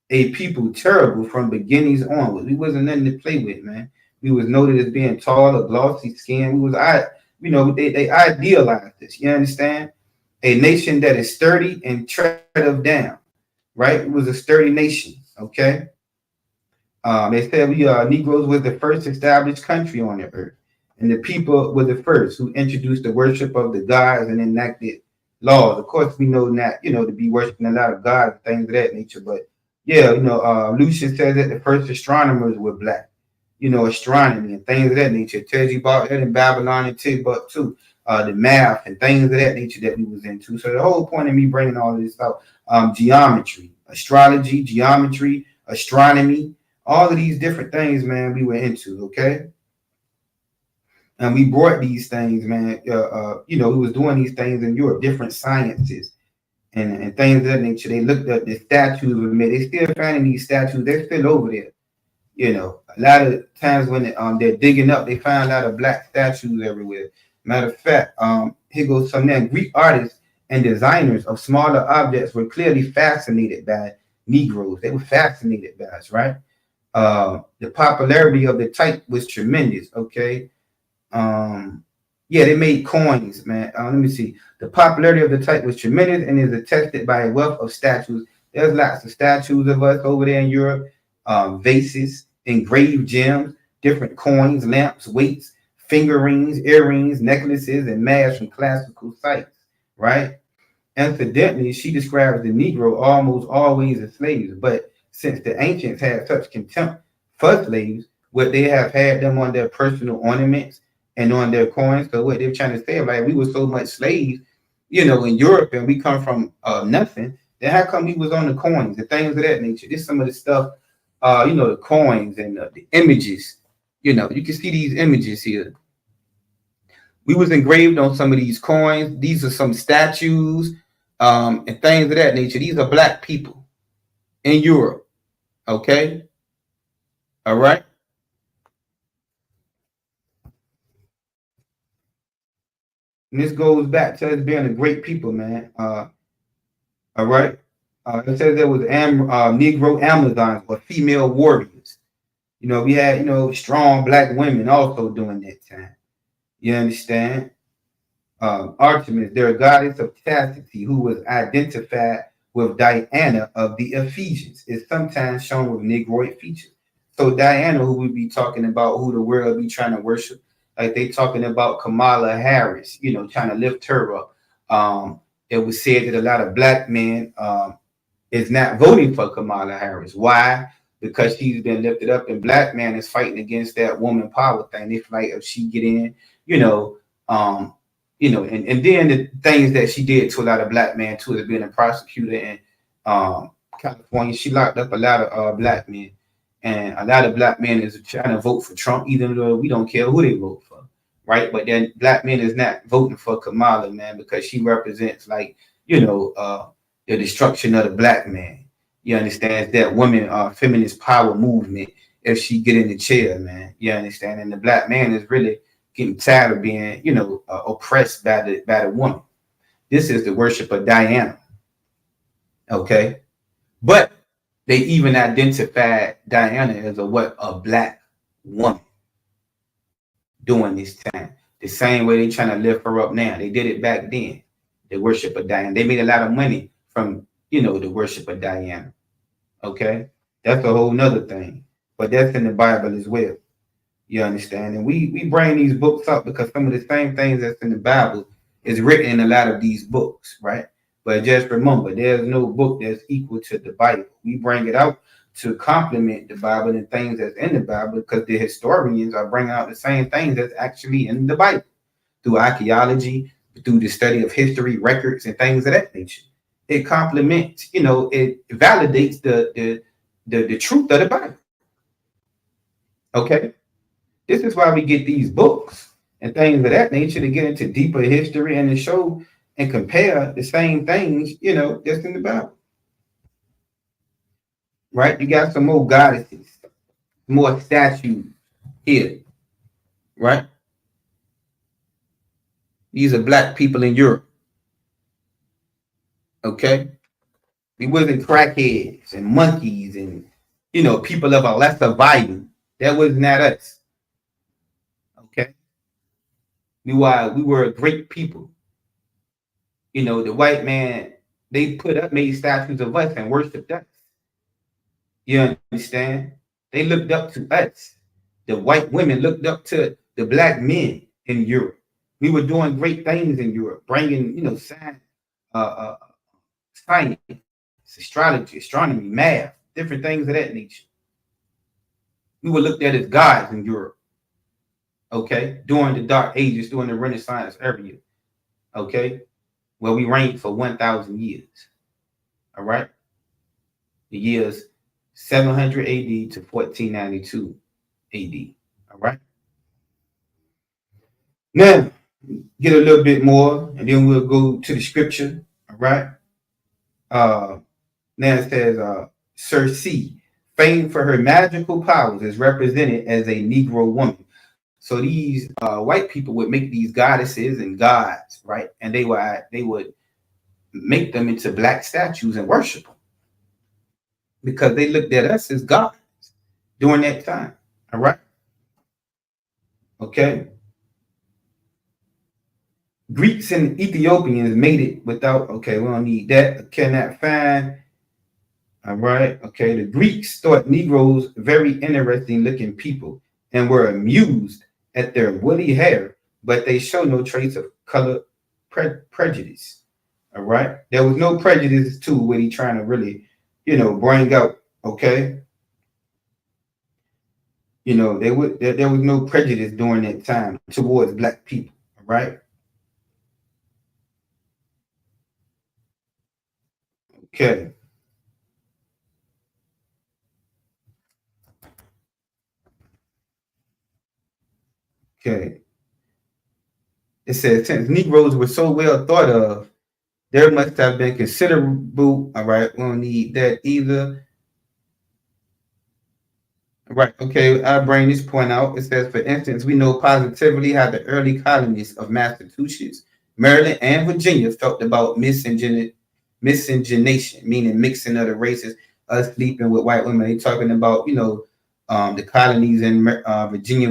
a people terrible from beginnings onward. We wasn't nothing to play with, man. We was noted as being tall or glossy skin. We was they idealized us. You understand? A nation that is sturdy and tread of down. Right? It was a sturdy nation. Okay. They said we Negroes was the first established country on the earth, and the people were the first who introduced the worship of the gods and enacted laws. Of course, we know that to be worshiping a lot of gods, things of that nature. But yeah, Lucian says that the first astronomers were black. Astronomy and things of that nature. It tells you about that in Babylon and Timbuktu, the math and things of that nature that we was into. So the whole point of me bringing all of this out, geometry, astrology, geometry, astronomy, all of these different things, man, we were into, okay? And we brought these things, man. We was doing these things in Europe, different sciences and things of that nature. They looked at the statues we made. They still finding these statues. They're still over there. A lot of times when they're digging up, they find a lot of black statues everywhere. Matter of fact, here goes some there. Greek artists and designers of smaller objects were clearly fascinated by Negroes. They were fascinated by us, right? The popularity of the type was tremendous. Okay. Yeah, they made coins, man. Let me see. The popularity of the type was tremendous and is attested by a wealth of statues. There's lots of statues of us over there in Europe, vases, engraved gems, different coins, lamps, weights, finger rings, earrings, necklaces, and masks from classical sites, right? Incidentally, she describes the Negro almost always as slaves, but since the ancients had such contempt for slaves, would they have had them on their personal ornaments and on their coins? So what they're trying to say, like we were so much slaves, in Europe, and we come from nothing. Then how come we was on the coins, the things of that nature? This some of the stuff, the coins and the images. You can see these images here. We was engraved on some of these coins. These are some statues, and things of that nature. These are black people in Europe. Okay. All right. And this goes back to us being a great people, man. All right. It says there was Negro Amazons or female warriors. We had, strong black women also during that time. You understand? Artemis, their goddess of chastity, who was identified with Diana of the Ephesians, is sometimes shown with Negroid features. So Diana, who we be talking about, who the world be trying to worship, like they talking about Kamala Harris, trying to lift her up. It was said that a lot of black men is not voting for Kamala Harris. Why? Because she's been lifted up, and black man is fighting against that woman power thing. They fight if she get in, and then the things that she did to a lot of black men too, as being a prosecutor in California, she locked up a lot of black men, and a lot of black men is trying to vote for Trump, even though we don't care who they vote for, right? But then black men is not voting for Kamala, man, because she represents the destruction of the black man. You understand? That woman feminist power movement. If she get in the chair, man, you understand? And the black man is really getting tired of being, oppressed by the woman. This is the worship of Diana. Okay, but they even identified Diana as a black woman during this time. The same way they trying to lift her up now. They did it back then. The worship of Diana. They made a lot of money from the worship of Diana. Okay, that's a whole nother thing. But that's in the Bible as well. You understand? And we bring these books up because some of the same things that's in the Bible is written in a lot of these books, right? But just remember, there's no book that's equal to the Bible. We bring it out to complement the Bible and things that's in the Bible because the historians are bringing out the same things that's actually in the Bible through archaeology, through the study of history, records, and things of that nature. It complements, it validates the truth of the Bible. Okay? This is why we get these books and things of that nature to get into deeper history and to show and compare the same things, that's in the Bible. Right? You got some more goddesses, more statues here. Right? These are black people in Europe. Okay? We wasn't crackheads and monkeys and, people of a lesser value. That was not us. Okay, we were a great people. You know, the white man, they made statues of us and worshipped us. You understand? They looked up to us. The white women looked up to the black men in Europe. We were doing great things in Europe, bringing, uh, uh, science, astrology, astronomy, math, different things of that nature. We were looked at as gods in Europe. Okay, during the Dark Ages, during the Renaissance area. Okay, where we reigned for 1,000 years. All right, the years 700 AD to 1492 AD. All right. Now, get a little bit more, and then we'll go to the scripture. All right. Uh, Now it says, Circe, famed for her magical powers, is represented as a Negro woman. So these white people would make these goddesses and gods, right? And they would make them into black statues and worship them because they looked at us as gods during that time. All right. Okay. Greeks and Ethiopians made it without. Okay, we don't need that. Cannot find. All right. Okay. The Greeks thought Negroes very interesting looking people and were amused at their woolly hair, but they show no trace of color prejudice. All right. There was no prejudice to what he trying to really, bring out. Okay. There was no prejudice during that time towards black people. All right. Okay. Okay. It says since Negroes were so well thought of, there must have been considerable. All right. We don't need that either. Right. Okay. I'll bring this point out. It says, for instance, we know positively how the early colonists of Massachusetts, Maryland, and Virginia felt about miscegenation, meaning mixing of the races, us sleeping with white women. They talking about, the colonies in Virginia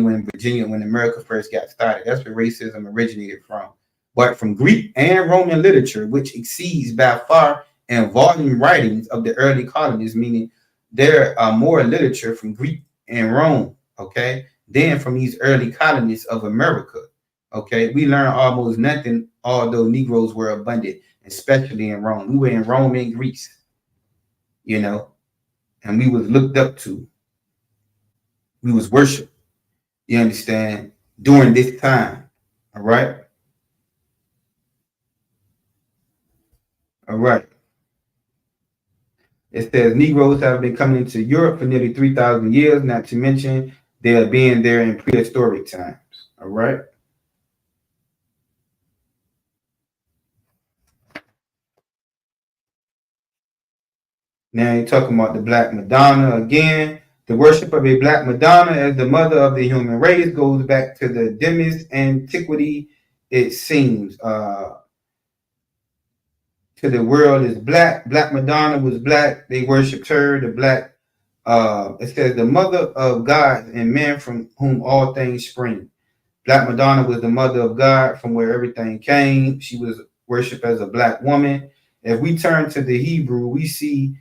when America first got started. That's where racism originated from. But from Greek and Roman literature, which exceeds by far in volume writings of the early colonies, meaning there are more literature from Greek and Rome, okay, than from these early colonies of America. Okay, we learn almost nothing, although Negroes were abundant, especially in Rome. We were in Rome and Greece, and we was looked up to. We was worshipped, you understand, during this time. All right. All right. It says Negroes have been coming into Europe for nearly 3,000 years, not to mention they are being there in prehistoric times. All right. Now you're talking about the Black Madonna again. The worship of a Black Madonna as the mother of the human race goes back to the dimmest antiquity, it seems. To the world is black. Black Madonna was black. They worshipped her. The black, it says, the mother of God and men from whom all things spring. Black Madonna was the mother of God from where everything came. She was worshipped as a black woman. If we turn to the Hebrew, we see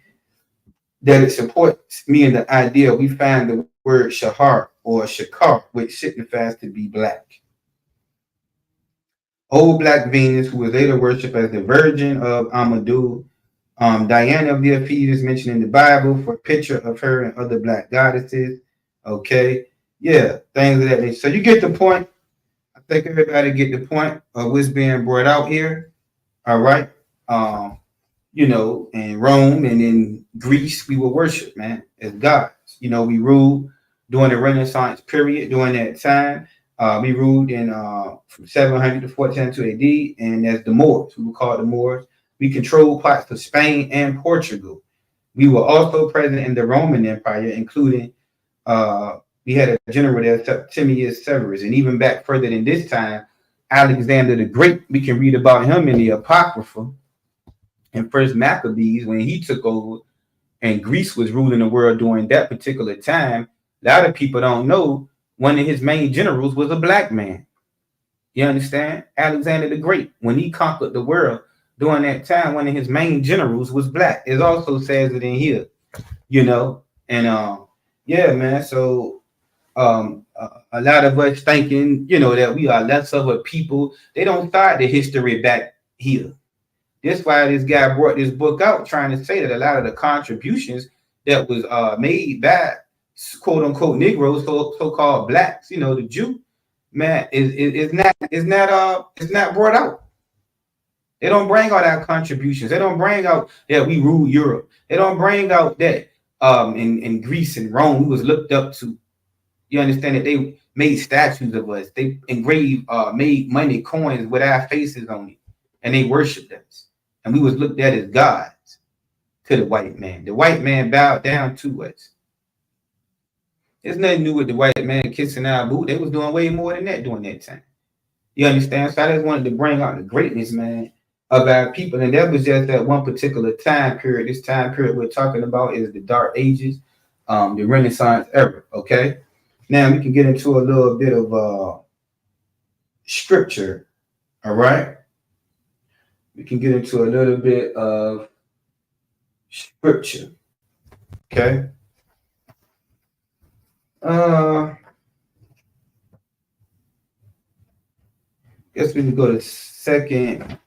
that it supports me in the idea. We find the word shahar or shakar, which signifies to be black. Old Black Venus, who was later worshipped as the Virgin of Amadou. Diana of the Ephesians mentioned in the Bible for a picture of her and other black goddesses. Okay. Yeah, things of that nature. So you get the point. I think everybody get the point of what's being brought out here. All right. In Rome and in Greece, we were worshipped, man, as gods. We ruled during the Renaissance period during that time. We ruled in from 700 to 1400 AD, and as the Moors, we were called the Moors. We controlled parts of Spain and Portugal. We were also present in the Roman Empire, including we had a general there, Septimius Severus, and even back further than this time, Alexander the Great. We can read about him in the Apocrypha in First Maccabees when he took over, and Greece was ruling the world during that particular time. A lot of people don't know one of his main generals was a black man. You understand? Alexander the Great, when he conquered the world during that time, one of his main generals was black. It also says it in here, you know. And yeah, man. So a lot of us thinking, you know, that we are less of a people. They don't start the history back here. That's why this guy brought this book out, trying to say that a lot of the contributions that was made by quote unquote Negroes, so-called blacks, you know, the Jew, man, is not brought out. They don't bring out our contributions. They don't bring out that we ruled Europe. They don't bring out that in Greece and Rome we was looked up to. You understand that they made statues of us. They engraved, made money coins with our faces on it, and they worshipped us. And we was looked at as gods to the white man. The white man bowed down to us. There's nothing new with the white man kissing our boot. They was doing way more than that during that time. You understand? So I just wanted to bring out the greatness, man, of our people. And that was just that one particular time period. This time period we're talking about is the Dark Ages, the Renaissance era, okay? Now we can get into a little bit of scripture, all right? We can get into a little bit of scripture, okay? Guess we can go to second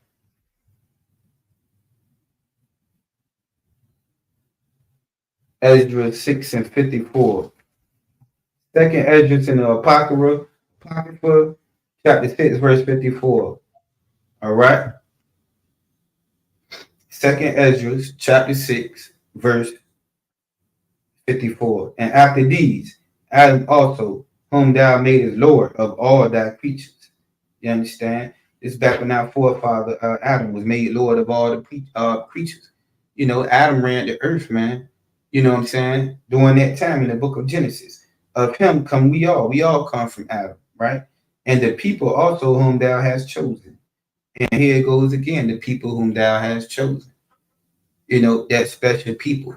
Ezra 6 and 54. Second Ezra in the Apocrypha, chapter 6, verse 54. All right. Second Ezra, chapter 6, verse 54. And after these, Adam also, whom thou madest Lord of all thy creatures. You understand? It's back when our forefather Adam was made Lord of all the creatures. You know, Adam ran the earth, man. You know what I'm saying? During that time in the book of Genesis. Of him come we all. We all come from Adam, right? And the people also whom thou hast chosen. And here it goes again, the people whom thou hast chosen. You know, that special people.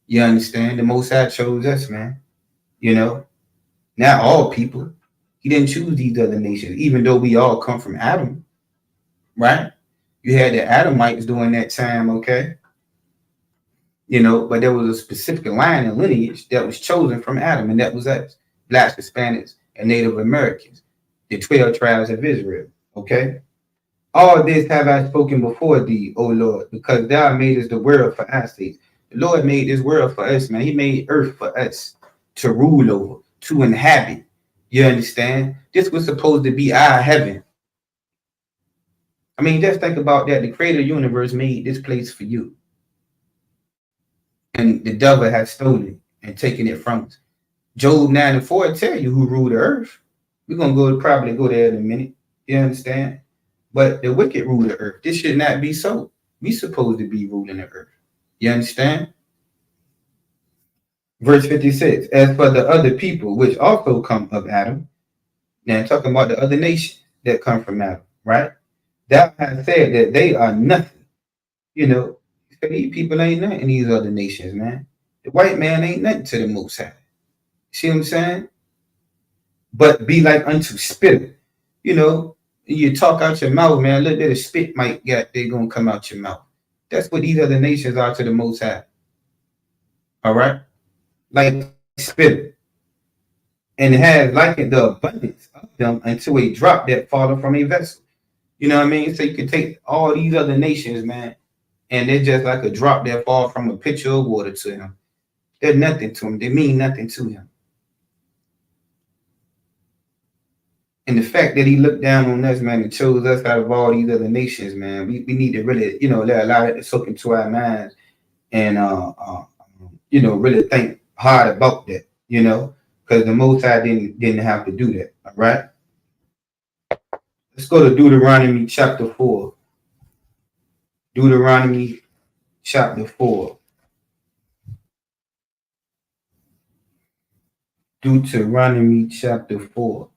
You understand? The Most High chose us, man. You know, not all people. He didn't choose these other nations, even though we all come from Adam, right? You had the Adamites during that time, okay? You know, but there was a specific line and lineage that was chosen from Adam, and that was us, blacks, Hispanics, and Native Americans, the 12 tribes of Israel, okay? All this have I spoken before thee, O Lord, because thou madest the world for our sake. The Lord made this world for us, man. He made earth for us to rule over, to inhabit. You understand? This was supposed to be our heaven. I mean, just think about that. The creator universe made this place for you. And the devil has stolen it and taken it from us. Job 9 and 4 tell you who ruled the earth. We're going to probably go there in a minute. You understand? But the wicked rule the earth. This should not be so. We supposed to be ruling the earth. You understand? Verse 56. As for the other people, which also come of Adam, now talking about the other nations that come from Adam, right? Thou hast said that they are nothing. You know, these people ain't nothing, these other nations, man. The white man ain't nothing to the Most High. See what I'm saying? But be like unto spit. You know, you talk out your mouth, man, a little bit of spit might get, they're going to come out your mouth. That's what these other nations are to the Most High. All right? Like spit. And it has likened the abundance of them unto a drop that falleth from a vessel. You know what I mean? So you can take all these other nations, man, and they're just like a drop that fall from a pitcher of water to him. They're nothing to him. They mean nothing to him. And the fact that he looked down on us, man, and chose us out of all these other nations, man, we need to really, you know, allow it to soak into our minds and, you know, really think hard about that, you know, because the Most High didn't have to do that, all right? Let's go to Deuteronomy chapter 4. Deuteronomy chapter 4. Deuteronomy chapter 4.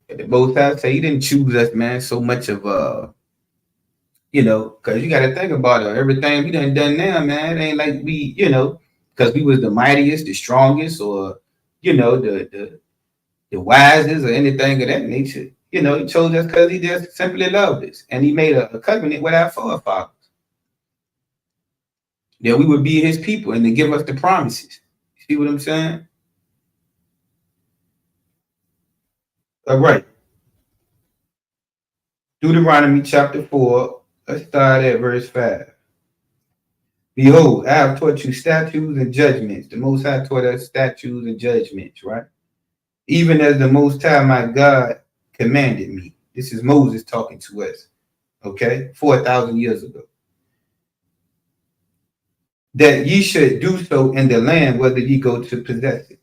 The Most High say he didn't choose us, man, so much of You know, because you got to think about it. Everything we done now, man. It ain't like we, you know, because we was the mightiest, the strongest, or you know, the wisest, or anything of that nature. You know, he chose us because he just simply loved us, and he made a covenant with our forefathers that we would be his people and to give us the promises. See what I'm saying? All right. Deuteronomy chapter 4. Let's start at verse 5. Behold, I have taught you statutes and judgments. The Most High taught us statutes and judgments, right? Even as the Most High my God commanded me. This is Moses talking to us, okay? 4,000 years ago. That ye should do so in the land whether ye go to possess it.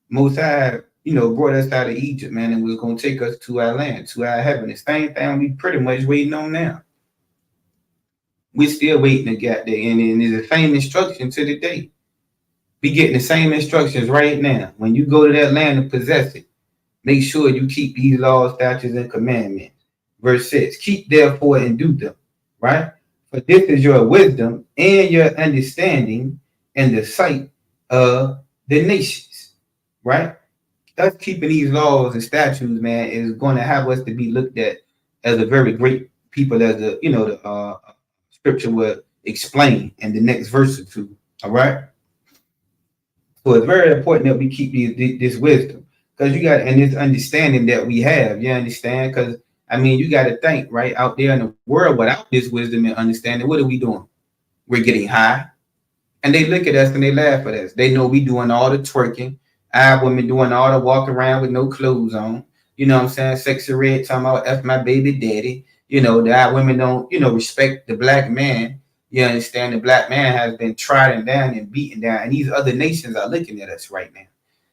Most High, you know, brought us out of Egypt, man, and was going to take us to our land, to our heaven. The same thing we pretty much waiting on now. We're still waiting to get there, and it's the same instruction to the day. We getting the same instructions right now. When you go to that land and possess it, make sure you keep these laws, statutes, and commandments. Verse 6, keep therefore and do them, right? For this is your wisdom and your understanding in the sight of the nations, right? Us keeping these laws and statutes, man, is going to have us to be looked at as a very great people, as the, you know, the scripture will explain in the next verse or two, all right? So it's very important that we keep this wisdom, because you got, and this understanding that we have, you understand? Because I mean, you got to think, right, out there in the world without this wisdom and understanding, what are we doing? We're getting high, and they look at us and they laugh at us. They know we doing all the twerking, our women doing all the walking around with no clothes on. You know what I'm saying? Sexy red talking about F my baby daddy. You know, that our women don't, you know, respect the black man. You understand? The black man has been trodden down and beaten down, and these other nations are looking at us right now,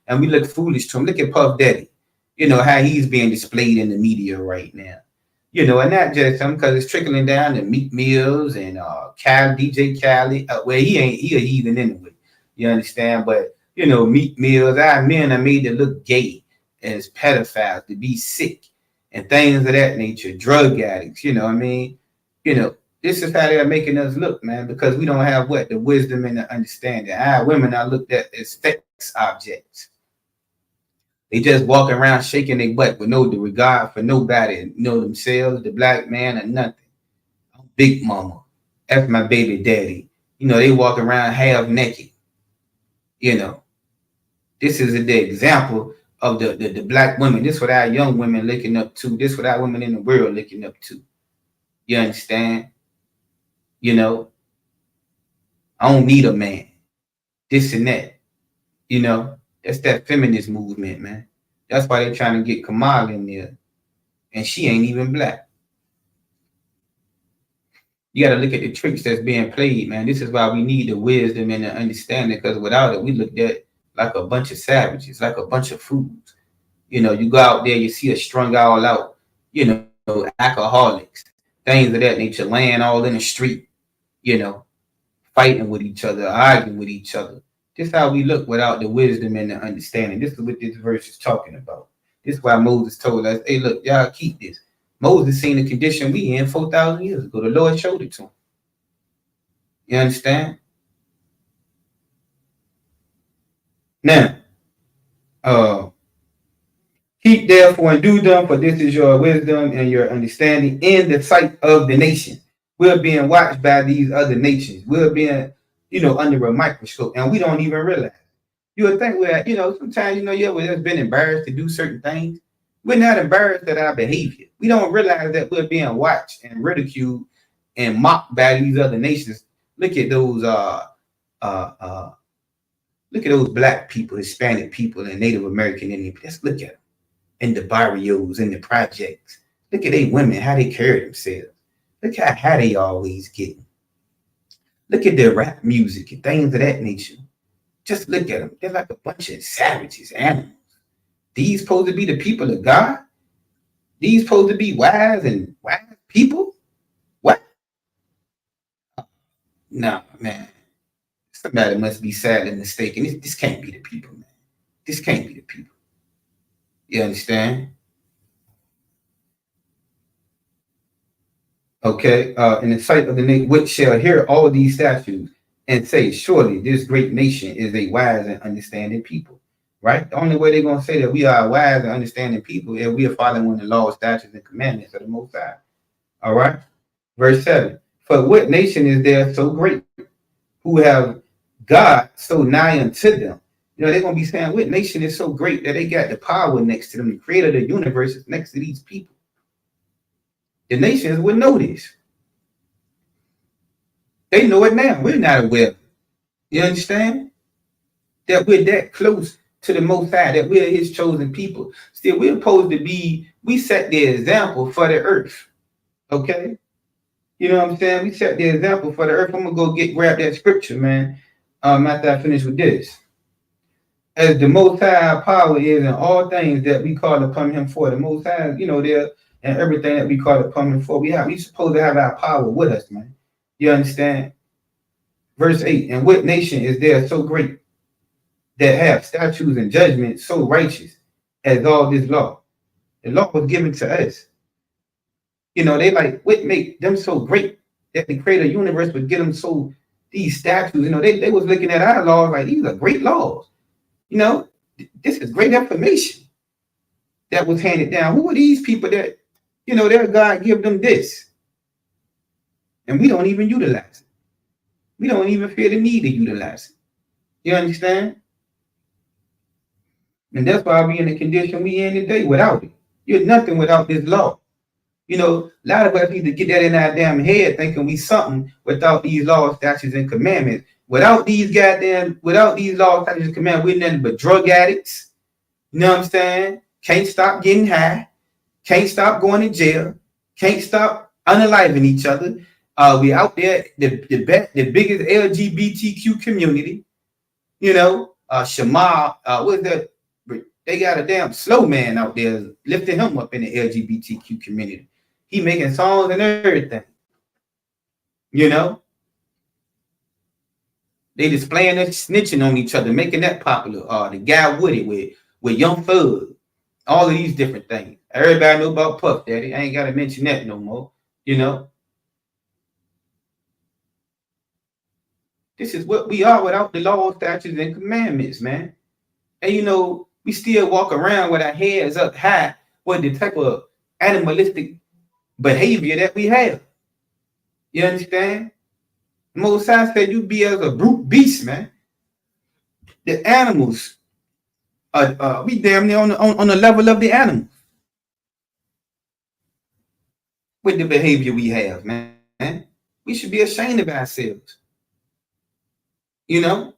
and we look foolish to them. Look at Puff Daddy. You know how he's being displayed in the media right now. You know, and not just him, because it's trickling down to Meek Mills and DJ Khaled. Well, he a heathen anyway. You understand? But you know, Meek Mills, our men are made to look gay as pedophiles, to be sick and things of that nature, drug addicts. You know what I mean? You know, this is how they're making us look, man, because we don't have what? The wisdom and the understanding. Our women are looked at as sex objects. They just walk around shaking their butt with no regard for nobody, you know, themselves, the black man, or nothing. Big mama, F my baby daddy. You know, they walk around half naked. You know, this is the example of the black women. This is what our young women looking up to. This is what our women in the world looking up to. You understand? You know, I don't need a man. This and that. You know, that's that feminist movement, man. That's why they're trying to get Kamala in there. And she ain't even black. You got to look at the tricks that's being played, man. This is why we need the wisdom and the understanding, because without it, we looked at like a bunch of savages, like a bunch of fools. You know, you go out there, you see us strung all out, you know, alcoholics, things of that nature, laying all in the street, you know, fighting with each other, arguing with each other. This is how we look without the wisdom and the understanding. This is what this verse is talking about. This is why Moses told us, hey, look, y'all keep this. Moses seen the condition we in 4,000 years ago. The Lord showed it to him. You understand? Now, keep therefore and do them, for this is your wisdom and your understanding in the sight of the nation. We're being watched by these other nations. We're being, you know, under a microscope, and we don't even realize. You would think we're, you know, sometimes, you know, yeah, we've been embarrassed to do certain things. We're not embarrassed at our behavior. We don't realize that we're being watched and ridiculed and mocked by these other nations. Look at those look at those black people, Hispanic people, and Native American Indian. Just look at them in the barrios, in the projects. Look at they women, how they carry themselves. Look at how they always getting. Look at their rap music and things of that nature. Just look at them. They're like a bunch of savages, animals. These supposed to be the people of God? These supposed to be wise people? What? No, man. Somebody must be sadly mistaken. This can't be the people, man. This can't be the people. You understand? Okay, in the sight of the nation, which shall hear all these statutes and say, surely this great nation is a wise and understanding people. Right? The only way they're going to say that we are wise and understanding people is we are following the law, statutes, and commandments of the Most High. All right? Verse 7. For what nation is there so great who have God so nigh unto them? You know, they're going to be saying, what nation is so great that they got the power next to them? The creator of the universe is next to these people. The nations would know this. They know it now. We're not aware. You understand? That we're that close to the Most High, that we're his chosen people. Still, we're supposed to be, we set the example for the earth. Okay? You know what I'm saying? We set the example for the earth. I'm going to go grab that scripture, man, after I finish with this. As the Most High power is in all things that we call upon him for. The Most High, you know, there and everything that we call upon him for. We supposed to have our power with us, man. You understand? Verse 8. And what nation is there so great that have statutes and judgments so righteous as all this law? The law was given to us. You know, they like, what make them so great that the creator universe would get them so, these statutes, you know, they was looking at our laws like, these are great laws. You know, this is great information that was handed down. Who are these people that, you know, their God give them this? And we don't even utilize it. We don't even feel the need to utilize it. You understand? And that's why we in the condition we in today without it. You're nothing without this law. You know, a lot of us need to get that in our damn head, thinking we something without these laws, statutes, and commandments. Without these laws, statutes, and commandments, we're nothing but drug addicts. You know what I'm saying? Can't stop getting high. Can't stop going to jail. Can't stop unaliving each other. We out there, the biggest LGBTQ community. You know, Shema, what is that? They got a damn slow man out there lifting him up in the LGBTQ community. He making songs and everything. You know? They displaying and snitching on each other, making that popular. The guy Woody with Young Thug. All of these different things. Everybody know about Puff Daddy. I ain't got to mention that no more. You know? This is what we are without the law, statutes, and commandments, man. And you know, we still walk around with our heads up high with the type of animalistic behavior that we have. You understand? Most High said you be as a brute beast, man. The animals, we damn near on the level of the animals with the behavior we have, man. We should be ashamed of ourselves. You know?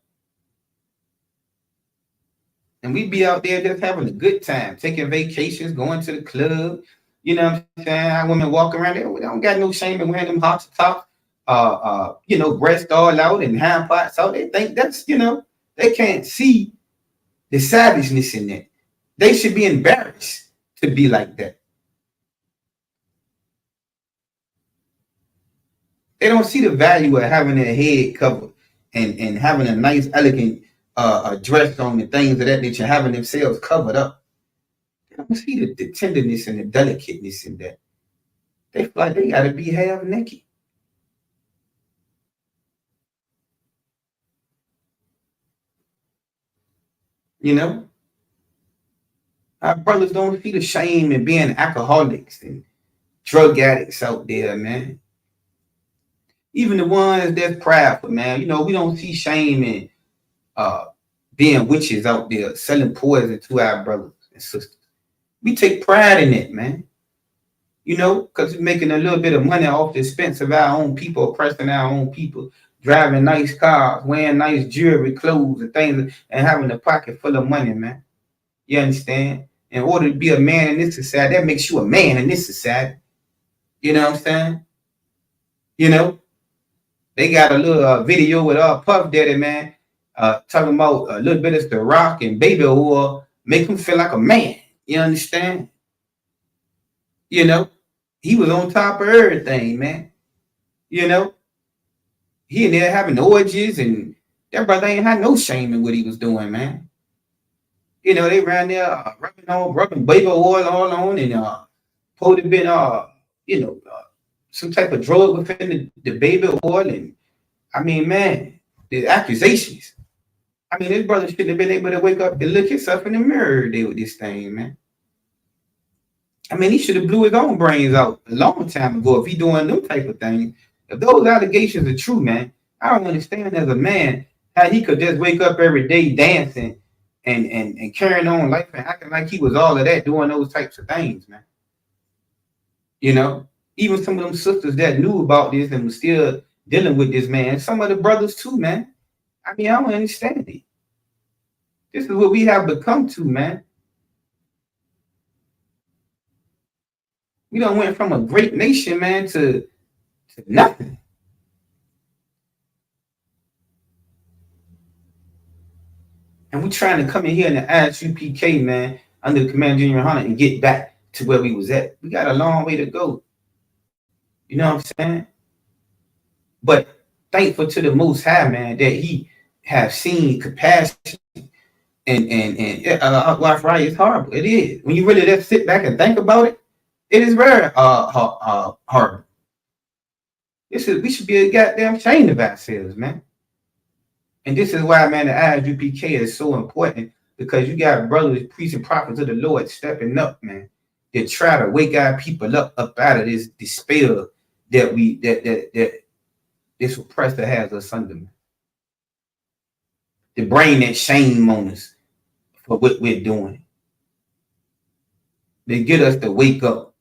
And we be out there just having a good time, taking vacations, going to the club. You know what I'm saying? How women walk around there, we don't got no shame in wearing them hot top, you know, breast all out and hand pots out. They think that's, you know, they can't see the savageness in that. They should be embarrassed to be like that. They don't see the value of having their head covered and having a nice, elegant dress on and things of that nature, having themselves covered up. They don't see the tenderness and the delicateness in that. They feel like they got to be half naked. You know? Our brothers don't see the shame in being alcoholics and drug addicts out there, man. Even the ones that's prideful, man. You know, we don't see shame in being witches out there selling poison to our brothers and sisters. We take pride in it, man. You know, because we're making a little bit of money off the expense of our own people, oppressing our own people, driving nice cars, wearing nice jewelry, clothes, and things, and having a pocket full of money, man. You understand? In order to be a man in this society, that makes you a man in this society. You know what I'm saying? You know? They got a little video with Puff Daddy, man, talking about a little bit of the rock and baby oil, make him feel like a man. You understand? You know, he was on top of everything, man. You know, he in there having orgies, and that brother ain't had no shame in what he was doing, man. You know, they ran there rubbing baby oil all on and supposed to been, you know, some type of drug within the baby oil, and I mean, man, the accusations. I mean, this brother shouldn't have been able to wake up and look himself in the mirror every day with this thing, man. I mean, he should have blew his own brains out a long time ago if he doing them type of things. If those allegations are true, man, I don't understand as a man how he could just wake up every day dancing and carrying on life and acting like he was all of that, doing those types of things, man. You know, even some of them sisters that knew about this and was still dealing with this man, some of the brothers too, man. I mean, I don't understand it. This is what we have become to, man. We done went from a great nation, man, to nothing. And we trying to come in here in the ISUPK, man, under the command of Junior Hunter and get back to where we was at. We got a long way to go. You know what I'm saying? But thankful to the Most High, man, that He have seen compassion and life right is horrible. It is. When you really just sit back and think about it, it is very horrible. We should be a goddamn ashamed of ourselves, man. And this is why, man, the ISUPK is so important, because you got brothers, priests, and prophets of the Lord stepping up, man, to try to wake our people up out of this despair that this oppressor has us under, man. To bring that shame on us for what we're doing. They get us to wake up,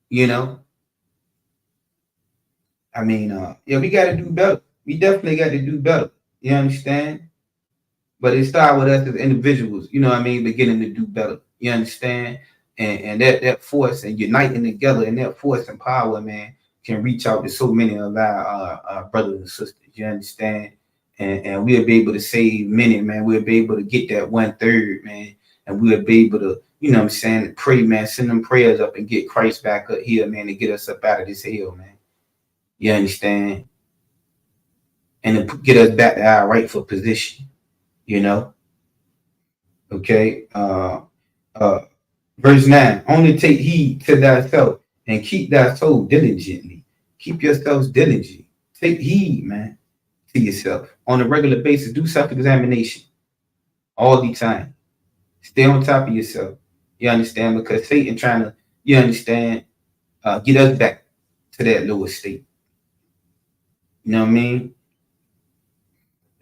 you know. I mean, yeah, we got to do better. We definitely got to do better. You understand? But it starts with us as individuals, you know what I mean, beginning to do better. You understand? And that force and uniting together and that force and power, man, can reach out to so many of our brothers and sisters. You understand? And we'll be able to save many, man. We'll be able to get that 1/3, man. And we'll be able to, you know what I'm saying, pray, man, send them prayers up and get Christ back up here, man, to get us up out of this hell, man. You understand? And to get us back to our rightful position, you know? Okay. Verse 9, only take heed to thyself and keep thy soul diligently. Keep yourselves diligent. Take heed, man, to yourself on a regular basis. Do self-examination all the time. Stay on top of yourself. You understand? Because Satan trying to, you understand, get us back to that lower state. You know what I mean?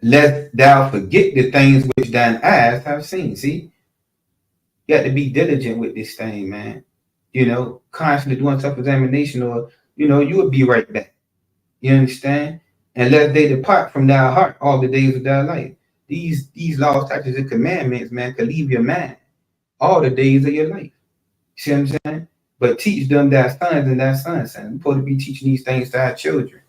Lest thou forget the things which thine eyes have seen. See? You got to be diligent with this thing, man. You know, constantly doing self-examination, or, you know, you will be right back. You understand? And lest they depart from thy heart all the days of thy life. These laws, statutes, and commandments, man, could leave your mind all the days of your life. See what I'm saying? But teach them thy sons and thy sons. We're supposed to be teaching these things to our children.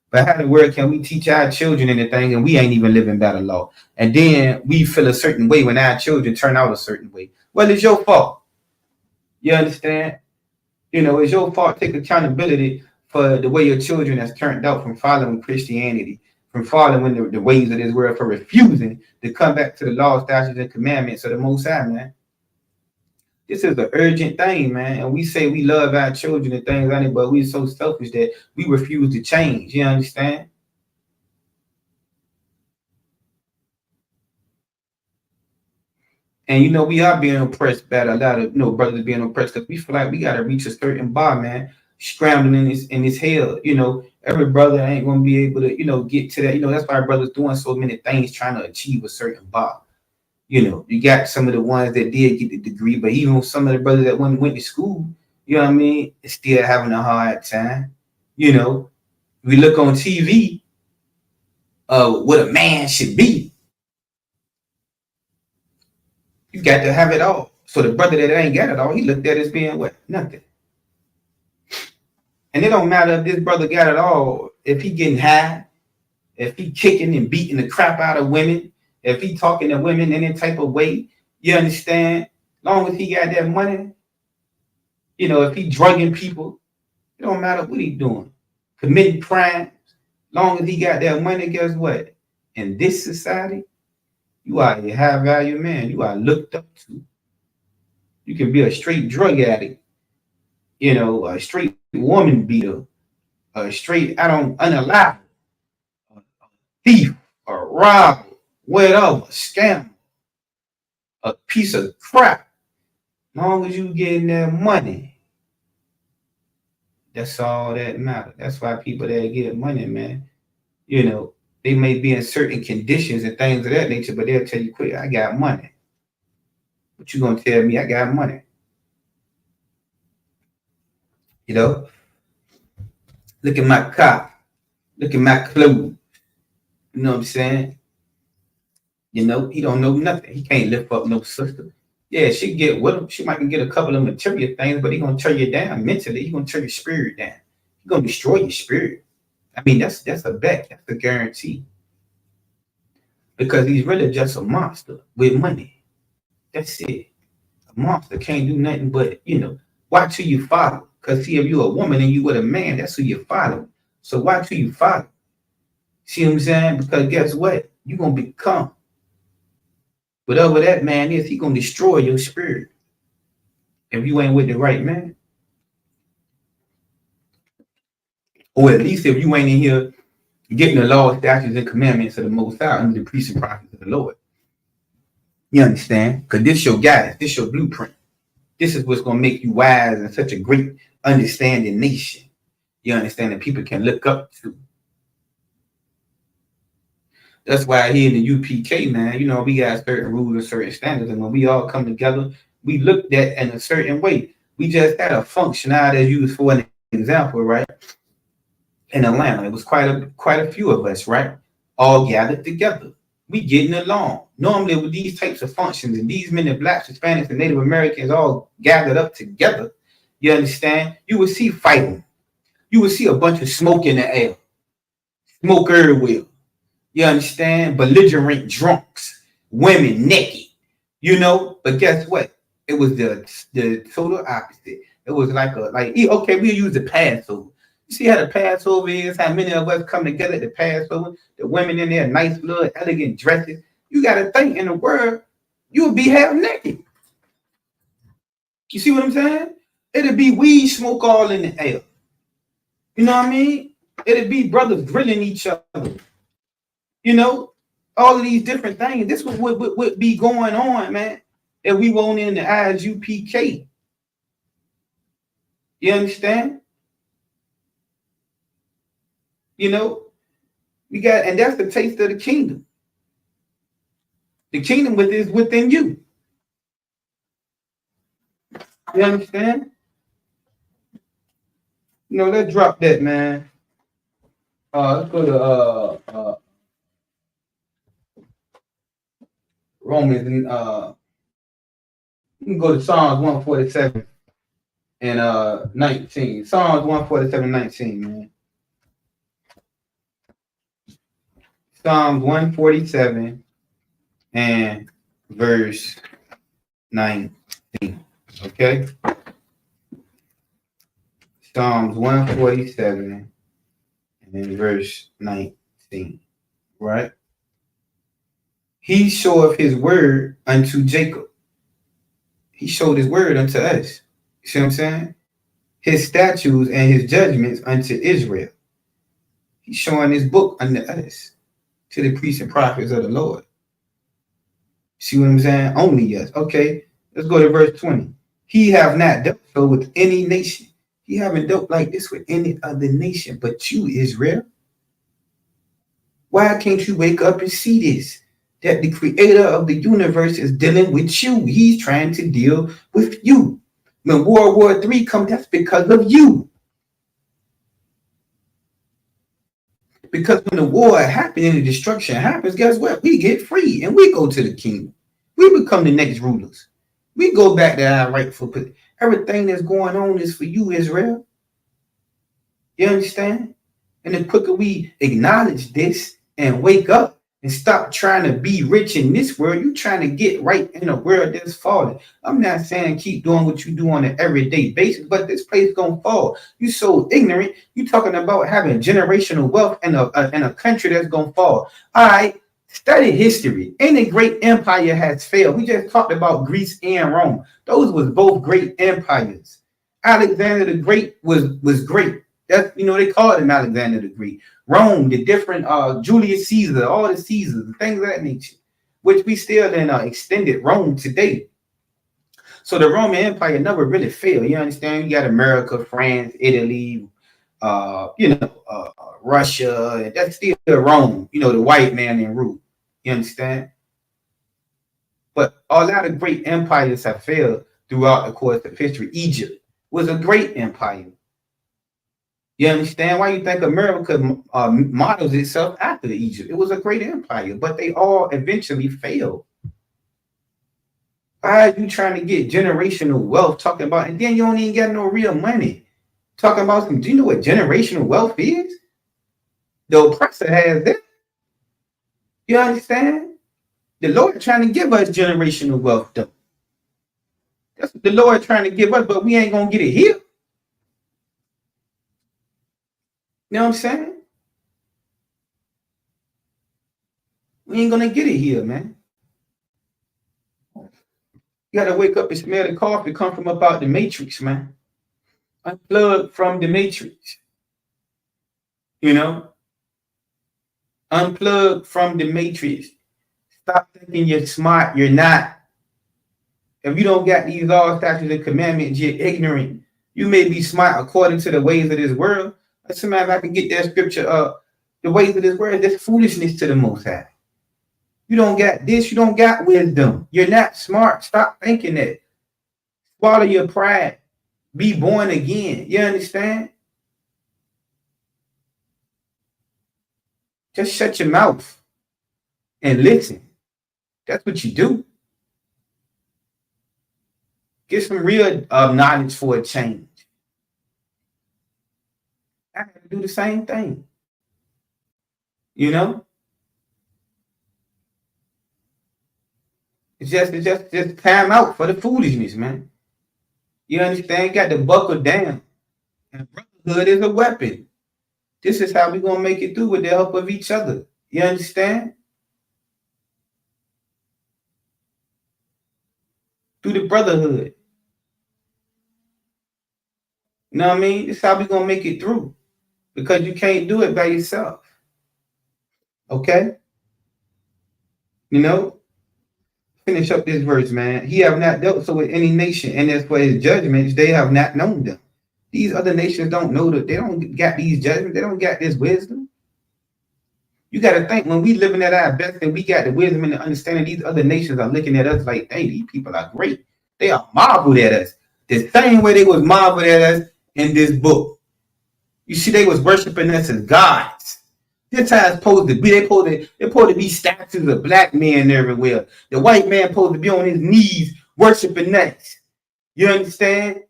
But how in the world can we teach our children anything and we ain't even living by the law? And then we feel a certain way when our children turn out a certain way. Well, it's your fault. You understand? You know, it's your fault. Take accountability for the way your children has turned out from following Christianity, from following the ways of this world, for refusing to come back to the law, statutes, and commandments of the Most High, man. This is an urgent thing, man. And we say we love our children and things like that, but we're so selfish that we refuse to change. You understand? And, you know, we are being oppressed by a lot of, you know, brothers being oppressed, because we feel like we got to reach a certain bar, man, scrambling in this hell. You know, every brother ain't going to be able to, you know, get to that. You know, that's why brothers doing so many things trying to achieve a certain bar. You know, you got some of the ones that did get the degree, but even some of the brothers that went to school, you know what I mean, still having a hard time. You know, we look on TV, what a man should be. You got to have it all. So the brother that ain't got it all, he looked at as being what? Nothing. And it don't matter if this brother got it all, if he getting high, if he kicking and beating the crap out of women, if he talking to women in any type of way, you understand? Long as he got that money, you know, if he drugging people, it don't matter what he doing. Committing crimes, long as he got that money, guess what? In this society, you are a high value man. You are looked up to. You can be a straight drug addict, you know, a straight woman beater, straight out on unalive, a thief, a robber, whatever, scam, a piece of crap. As long as you getting that money, that's all that matters. That's why people that get money, man, you know, they may be in certain conditions and things of that nature, but they'll tell you quick, I got money. What you gonna tell me? I got money. You know, look at my car, look at my clothes. You know what I'm saying? You know, he don't know nothing. He can't lift up no sister. Yeah, she get with him. She might can get a couple of material things, but he gonna tear you down mentally. He gonna tear your spirit down. He gonna destroy your spirit. I mean, that's a bet. That's a guarantee. Because he's really just a monster with money. That's it. A monster can't do nothing but, you know, watch who you follow. Because see, if you're a woman and you with a man, that's who you follow. So watch who you follow. See what I'm saying? Because guess what? You're gonna become whatever that man is, he gonna destroy your spirit if you ain't with the right man. Or at least if you ain't in here getting the law, statutes, and commandments of the Most High under the priests and prophets of the Lord. You understand? Because this your guidance, this your blueprint. This is what's gonna make you wise and such a great understanding nation. You understand that people can look up to. That's why here in the UPK, man, you know, we got certain rules and certain standards, and when we all come together, we looked at in a certain way. We just had a function out as used for an example, right? In Atlanta, it was quite a few of us, right? All gathered together. We getting along. Normally with these types of functions and these many blacks, Hispanics, and Native Americans all gathered up together, you understand? You would see fighting. You would see a bunch of smoke in the air. Smoke everywhere. You understand? Belligerent drunks, women naked, you know. But guess what? It was the total opposite. It was like okay, we'll use the Passover. You see how the Passover is? How many of us come together at the Passover? The women in their nice little elegant dresses. You got to think in the world, you would be half naked. You see what I'm saying? It'd be weed smoke all in the air. You know what I mean? It'd be brothers grilling each other. You know, all of these different things. This would be going on, man, if we weren't in the ISUPK. You understand? You know, we got, and that's the taste of the kingdom. The kingdom is within you. You understand? You know, let's drop that, man. Let's go to Romans, and you can go to Psalms 147 and 19. Psalms 147, 19, man. Psalms 147 and verse 19. Okay? Psalms 147 and verse 19. Right? He showeth his word unto Jacob. He showed his word unto us. You see what I'm saying? His statutes and his judgments unto Israel. He's showing his book unto us, to the priests and prophets of the Lord. See what I'm saying? Only us. Okay, let's go to verse 20. He have not dealt so with any nation. He haven't dealt like this with any other nation but you, Israel. Why can't you wake up and see this? That the creator of the universe is dealing with you. He's trying to deal with you. When World War III comes, that's because of you. Because when the war happens and the destruction happens, guess what? We get free and we go to the kingdom. We become the next rulers. We go back to our rightful place. Everything that's going on is for you, Israel. You understand? And the quicker we acknowledge this and wake up and stop trying to be rich in this world, you're trying to get right in a world that's falling. I'm not saying keep doing what you do on an everyday basis, but this place is gonna fall. You so ignorant. You talking about having generational wealth in a country that's gonna fall. All right, study history. Any great empire has failed. We just talked about Greece and Rome. Those was both great empires. Alexander the Great was great. That's, they call it an Alexander the Great. Rome, the different Julius Caesar, all the Caesars, things of that nature, which we still in extended Rome today. So the Roman Empire never really failed. You understand? You got America, France, Italy, Russia, and that's still Rome. The white man in rule. You understand? But a lot of great empires have failed throughout the course of history. Egypt was a great empire. You understand? Why you think America models itself after Egypt? It was a great empire, but they all eventually failed. Why are you trying to get generational wealth talking about, and then you don't even got no real money? Talking about some, do you know what generational wealth is? The oppressor has that. You understand? The Lord trying to give us generational wealth, though. That's what the Lord trying to give us, but we ain't gonna get it here. You know what I'm saying? We ain't gonna get it here, man. You gotta wake up and smell the coffee come from about the matrix, man. Unplug from the matrix. Unplug from the matrix. Stop thinking you're smart. You're not. If you don't got these laws, statutes, and commandments, you're ignorant. You may be smart according to the ways of this world. Let's see if I can get that scripture up. The ways of this world, there's foolishness to the Most High. You don't got this. You don't got wisdom. You're not smart. Stop thinking that. Swallow your pride. Be born again. You understand? Just shut your mouth and listen. That's what you do. Get some real knowledge for a change. I have to do the same thing. It's just time out for the foolishness, man. You understand? Got to buckle down. And brotherhood is a weapon. This is how we're going to make it through with the help of each other. You understand? Through the brotherhood. You know what I mean? This is how we're going to make it through. Because you can't do it by yourself. Okay? Finish up this verse, man. He have not dealt so with any nation, and as for his judgments, they have not known them. These other nations don't know that. They don't got these judgments. They don't got this wisdom. You got to think, when we living at our best and we got the wisdom and the understanding, these other nations are looking at us like, hey, these people are great. They are marveled at us. The same way they was marveled at us in this book. You see, they was worshiping us as gods. This how it's supposed to be. They're supposed to be statues of black men everywhere. The white man supposed to be on his knees worshiping us. You understand?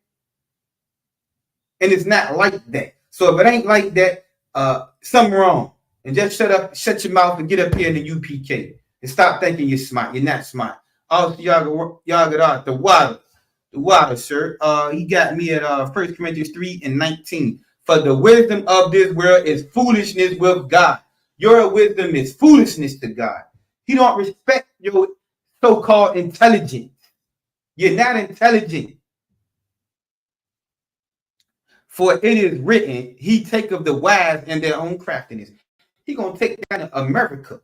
And it's not like that. So if it ain't like that, something wrong. And just shut your mouth and get up here in the UPK. And stop thinking you're smart. You're not smart. Also, y'all got out the water, sir. He got me at 1 Corinthians 3:19. For the wisdom of this world is foolishness with God. Your wisdom is foolishness to God. He don't respect your so-called intelligence. You're not intelligent. For it is written, he taketh the wise in their own craftiness. He gonna take down America.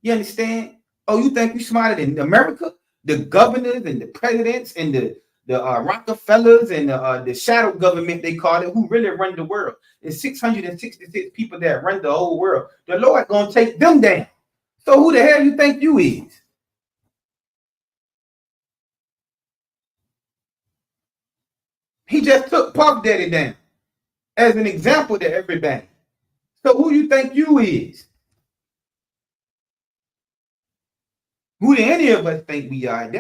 You understand? Oh, you think you smarter than America? The governors and the presidents and the Rockefellers and the shadow government, they call it, who really run the world. It's 666 people that run the whole world. The Lord gonna take them down. So who the hell you think you is? He just took Puff Daddy down as an example to everybody. So who you think you is? Who do any of us think we are?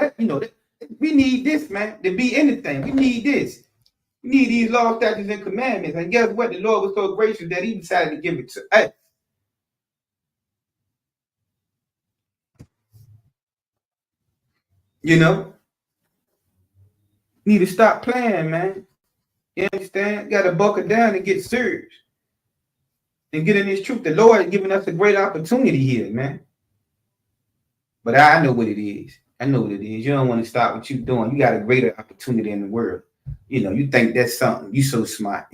We need this, man, to be anything. We need this. We need these laws, statutes, and commandments. And guess what? The Lord was so gracious that he decided to give it to us. Need to stop playing, man. You understand? Got to buckle down and get serious. And get in this truth. The Lord is giving us a great opportunity here, man. But I know what it is. I know what it is. You don't want to stop what you're doing. You got a greater opportunity in the world. You think that's something. You so smart.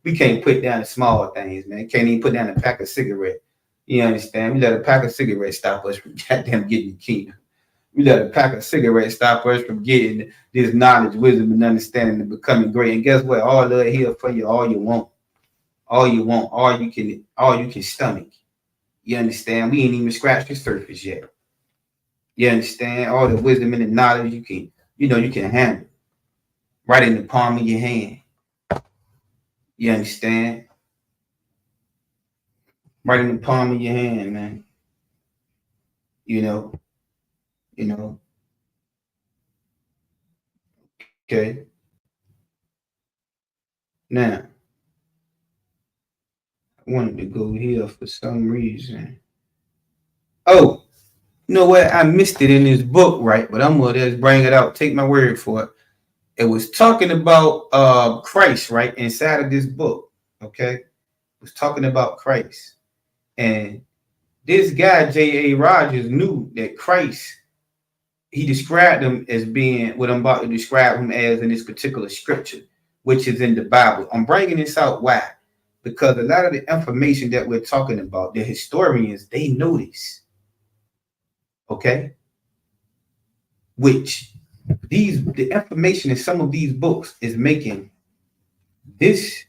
We can't put down the small things, man. Can't even put down a pack of cigarettes. You understand? We let a pack of cigarettes stop us from goddamn getting the kingdom. We let a pack of cigarettes stop us from getting this knowledge, wisdom, and understanding and becoming great. And guess what? All of it here for you, all you want. All you want, all you can stomach. You understand? We ain't even scratched the surface yet. You understand? All the wisdom and the knowledge you can handle. Right in the palm of your hand. You understand? Right in the palm of your hand, man. You know. Okay. Now, I wanted to go here for some reason. Oh, you know what? I missed it in this book, right? But I'm gonna just bring it out. Take my word for it. It was talking about Christ, right? Inside of this book. Okay. It was talking about Christ. And this guy, J.A. Rogers, knew that Christ, he described him as being what I'm about to describe him as in this particular scripture, which is in the Bible. I'm bringing this out. Why? Because a lot of the information that we're talking about, the historians, they know this. Okay? Which the information in some of these books is making this,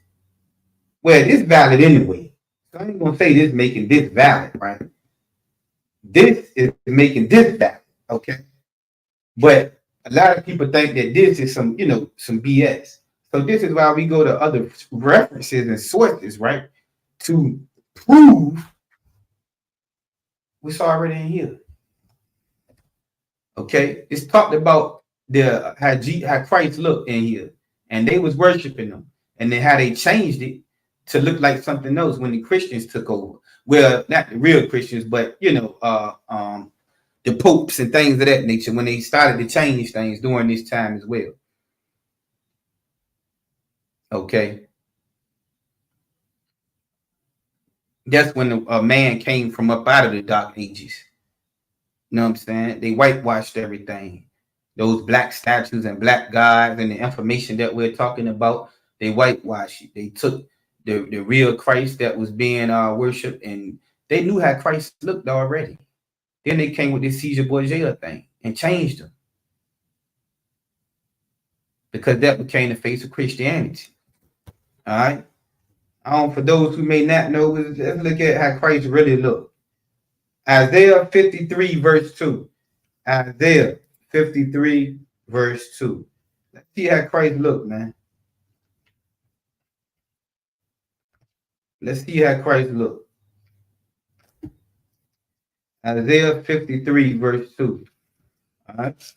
well, this valid anyway. So I ain't gonna say this making this valid, right? This is making this valid, okay? But a lot of people think that this is some BS. So this is why we go to other references and sources, right? To prove what's already in here. Okay? It's talked about how Christ looked in here. And they was worshiping him. And then how they changed it to look like something else when the Christians took over. Well, not the real Christians, but the popes and things of that nature, when they started to change things during this time as well. Okay. That's when a man came from up out of the dark ages. You know what I'm saying? They whitewashed everything. Those black statues and black gods and the information that we're talking about, they whitewashed it. They took the real Christ that was being worshipped, and they knew how Christ looked already. Then they came with this Caesar Borgia thing and changed them. Because that became the face of Christianity. All right. For those who may not know, let's look at how Christ really looked. Isaiah 53, verse 2. Isaiah 53, verse 2. Let's see how Christ looked, man. Let's see how Christ looked. Isaiah 53, verse 2. All right.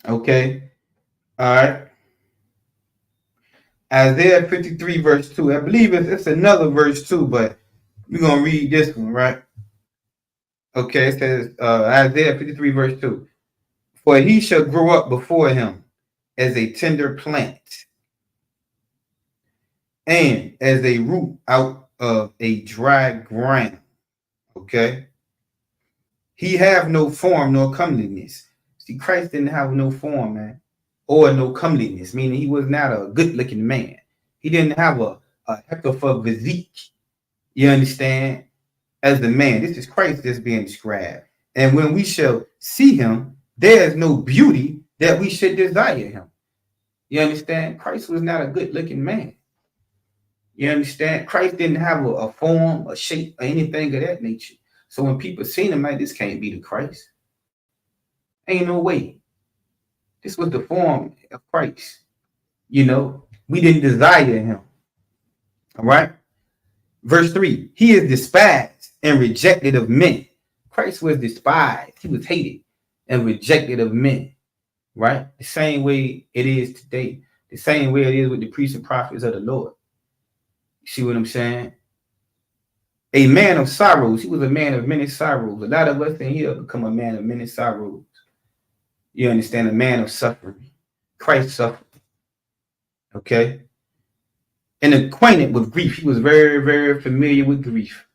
Okay. All right. Isaiah 53, verse 2. I believe it's another verse 2, but we're going to read this one, right? Okay, it says Isaiah 53, verse 2. For he shall grow up before him as a tender plant and as a root out of a dry ground. Okay. He have no form nor comeliness. See, Christ didn't have no form, man, or no comeliness, meaning he was not a good-looking man. He didn't have a heck of a physique, you understand, as the man. This is Christ that's being described. And when we shall see him, there is no beauty that we should desire him. You understand? Christ was not a good-looking man. You understand? Christ didn't have a form, a shape, or anything of that nature. So when people seen him, like, this can't be the Christ. Ain't no way. This was the form of Christ. We didn't desire him. All right. Verse 3, he is despised and rejected of men. Christ was despised. He was hated and rejected of men. Right? The same way it is today. The same way it is with the priests and prophets of the Lord. See what I'm saying? A man of sorrows. He was a man of many sorrows. A lot of us in here become a man of many sorrows. You understand? A man of suffering. Christ suffered. Okay? And acquainted with grief. He was very, very familiar with grief.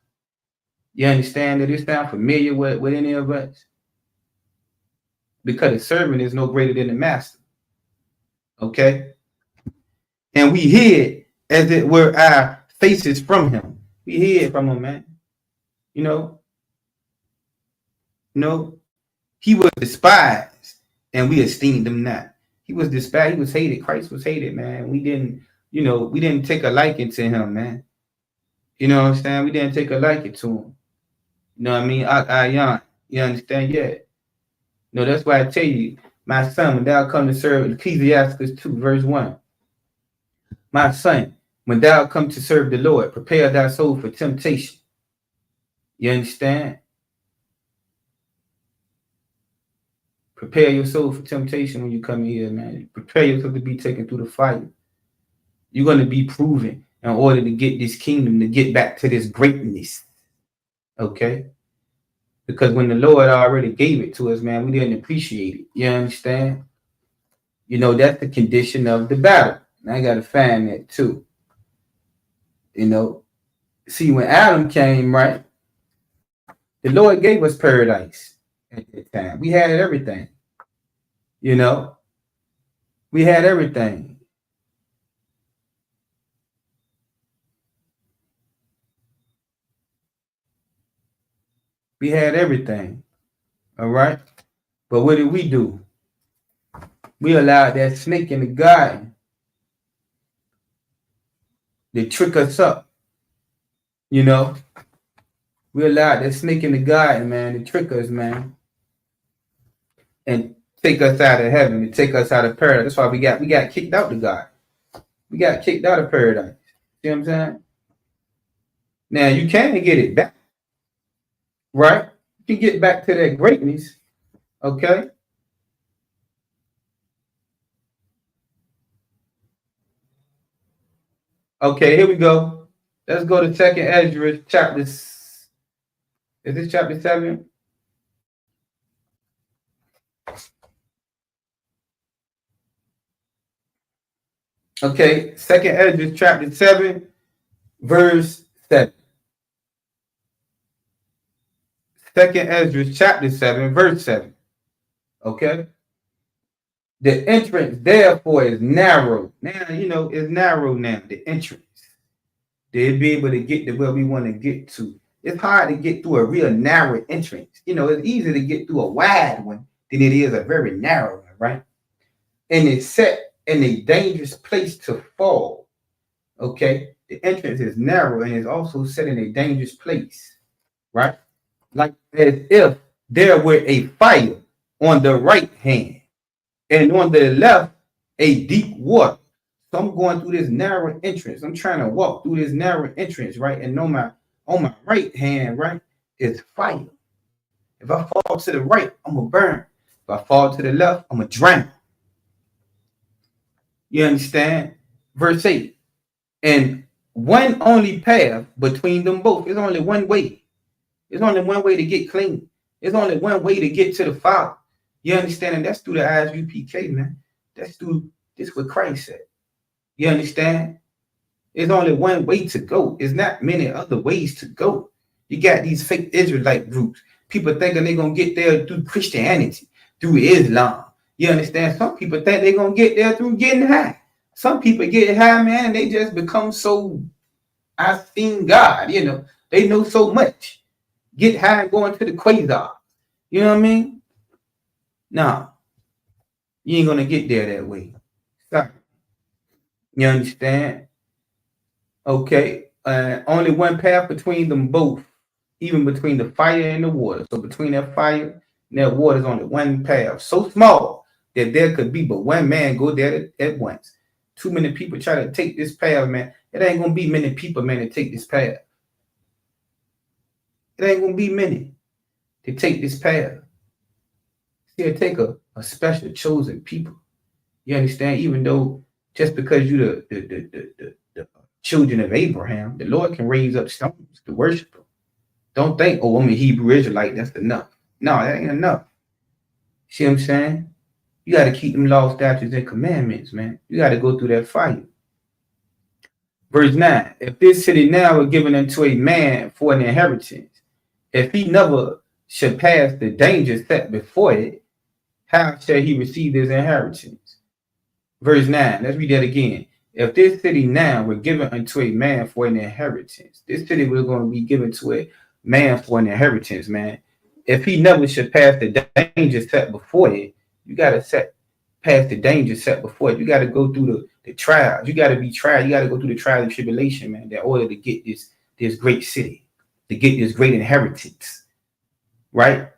You understand that this sound familiar with any of us? Because the servant is no greater than the master. Okay? And we hid, as it were, our faces from him. We hid from him, man. You know, he was despised, and we esteemed him not. He was despised. He was hated. Christ was hated, man. We didn't take a liking to him, man. You know what I'm saying? We didn't take a liking to him. You know what I mean? You understand? Yeah. No, that's why I tell you, my son, when thou come to serve, Ecclesiastes 2, verse 1. My son, when thou come to serve the Lord, prepare thy soul for temptation. You understand? Prepare your soul for temptation when you come in here, man. Prepare yourself to be taken through the fire. You're going to be proven in order to get this kingdom, to get back to this greatness. Okay? Because when the Lord already gave it to us, man, we didn't appreciate it. You understand? You know, that's the condition of the battle. And I got to find that too. You know, see, when Adam came, right, the Lord gave us paradise at that time. We had everything. You know, we had everything. We had everything. All right. But what did we do? We allowed that snake in the garden to trick us up. You know, we allowed that snake in the garden, man, to trick us, man, and take us out of heaven, to take us out of paradise. That's why we got kicked out of God. We got kicked out of paradise. See what I'm saying? Now you can get it back, right? You can get back to that greatness, okay? Okay, here we go. Let's go to Second Ezra, chapter. Is this chapter 7? Okay, Second Ezra, chapter 7, verse 7. Second Ezra, chapter 7, verse 7. Okay. The entrance, therefore, is narrow. Now, you know, it's narrow now, the entrance. They'll be able to get to where we want to get to. It's hard to get through a real narrow entrance. You know, it's easier to get through a wide one than it is a very narrow one, right? And it's set in a dangerous place to fall. Okay? The entrance is narrow and is also set in a dangerous place, right? Like as if there were a fire on the right hand, and on the left, a deep water. So I'm going through this narrow entrance. I'm trying to walk through this narrow entrance, right? And on my right hand, right, is fire. If I fall to the right, I'm gonna burn. If I fall to the left, I'm gonna drown. You understand? Verse 8. And one only path between them both. There's only one way. There's only one way to get clean. There's only one way to get to the Father. You understand? And that's through the ISUPK, man. That's through this what Christ said. You understand? There's only one way to go. There's not many other ways to go. You got these fake Israelite groups. People thinking they're going to get there through Christianity, through Islam. You understand? Some people think they're going to get there through getting high. Some people get high, man, and they just become so, I've seen God, you know. They know so much. Get high and go into the quasar. You know what I mean? No. You ain't going to get there that way. Sorry. You understand? Okay. Only one path between them both, even between the fire and the water. So between that fire and that water is only one path, so small that there could be but one man go there at once. Too many people try to take this path, man. It ain't gonna be many people, man, to take this path. It ain't gonna be many to take this path. It'll take a special chosen people. You understand? Even though just because you the children of Abraham. The Lord can raise up stones to worship him. Don't think, oh, I'm a Hebrew Israelite, that's enough. No, that ain't enough. See what I'm saying? You got to keep them law, statutes, and commandments, man. You got to go through that fire. Verse 9, if this city now were given unto a man for an inheritance, if he never should pass the danger set before it, how shall he receive his inheritance? Verse 9, let's read that again. If this city now were given unto a man for an inheritance, this city was going to be given to a man for an inheritance, man. If he never should pass the danger set before it, you got to past the danger set before it. You got to go through the trials. You got to be tried. You got to go through the trial and tribulation, man, in order to get this great city, to get this great inheritance, right?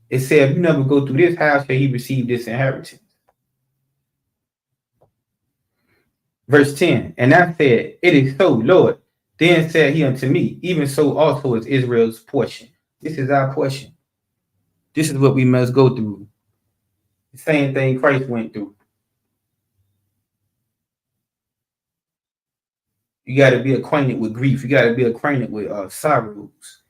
It said, if you never go through this, how shall he receive this inheritance? Verse 10, and I said, it is so, Lord. Then said he unto me, even so also is Israel's portion. This is our portion. This is what we must go through. The same thing Christ went through. You got to be acquainted with grief. You got to be acquainted with sorrows.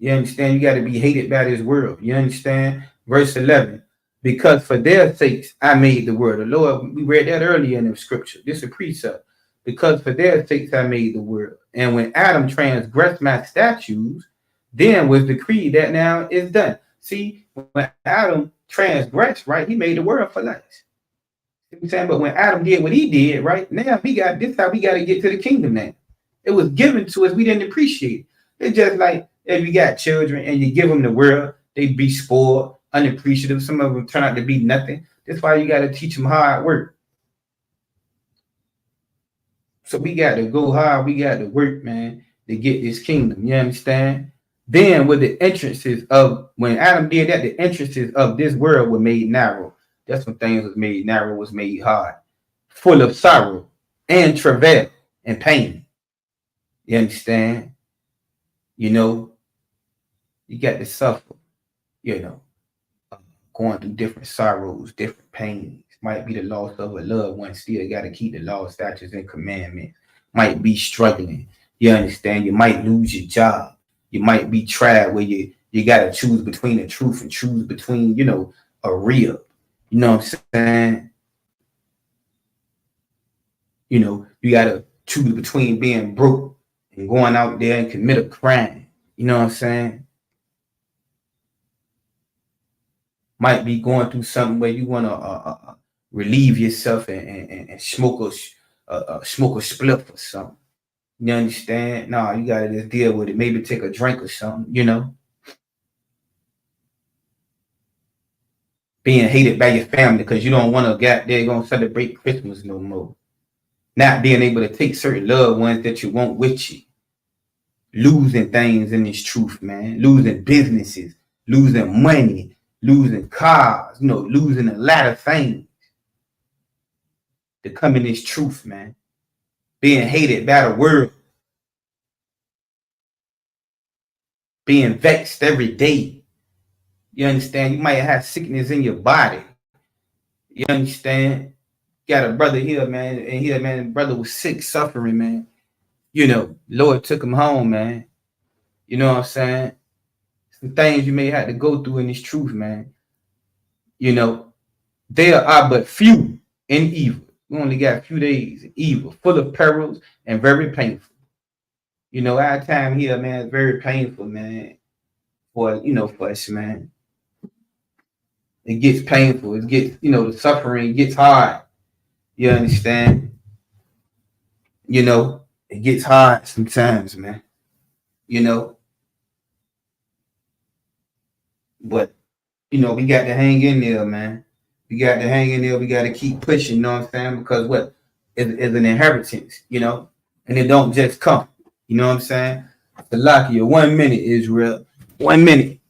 You understand? You got to be hated by this world. You understand? Verse 11, because for their sakes I made the world. The Lord, we read that earlier in the scripture. This is a precept. Because for their sakes I made the world. And when Adam transgressed my statutes, then was decreed that now is done. See, when Adam transgressed, right, he made the world for us. You know what I'm saying? But when Adam did what he did, right, now we got this how we got to get to the kingdom now. It was given to us. We didn't appreciate it. It's just like if you got children and you give them the world, they be spoiled, unappreciative. Some of them turn out to be nothing. That's why you got to teach them hard work. So we got to go hard. We got to work, man, to get this kingdom. You understand? Then with the entrances of, when Adam did that, the entrances of this world were made narrow. That's when things was made narrow, was made hard, full of sorrow and travail and pain. You understand? You know, you got to suffer, you know, going through different sorrows, different pains. Might be the loss of a loved one, still got to keep the law, statutes, and commandments. Might be struggling. You understand? You might lose your job. You might be tried where you got to choose between the truth and choose between, you know, a real. You know what I'm saying? You know, you got to choose between being broke and going out there and commit a crime. You know what I'm saying? Might be going through something where you want to relieve yourself and smoke a spliff or something. You understand? No, you got to just deal with it. Maybe take a drink or something, you know? Being hated by your family because you don't want to get there going to celebrate Christmas no more. Not being able to take certain loved ones that you want with you. Losing things in this truth, man. Losing businesses, losing money, losing cars, you know, losing a lot of things to come in this truth, man. Being hated by the world. Being vexed every day. You understand? You might have sickness in your body. You understand? Got a brother here, man, and here, man, brother was sick, suffering, man. You know, Lord took him home, man. You know what I'm saying? Some things you may have to go through in this truth, man. You know, there are but few in evil. We only got a few days in evil, full of perils and very painful. You know, our time here, man, is very painful, man. For us, man. It gets painful. It gets, the suffering gets hard. You understand? You know, it gets hard sometimes, man. You know, but we got to hang in there, man. We got to hang in there. We got to keep pushing. You know what I'm saying? Because what is an inheritance, and it don't just come. You know what I'm saying? The lock you 1 minute, Israel. 1 minute.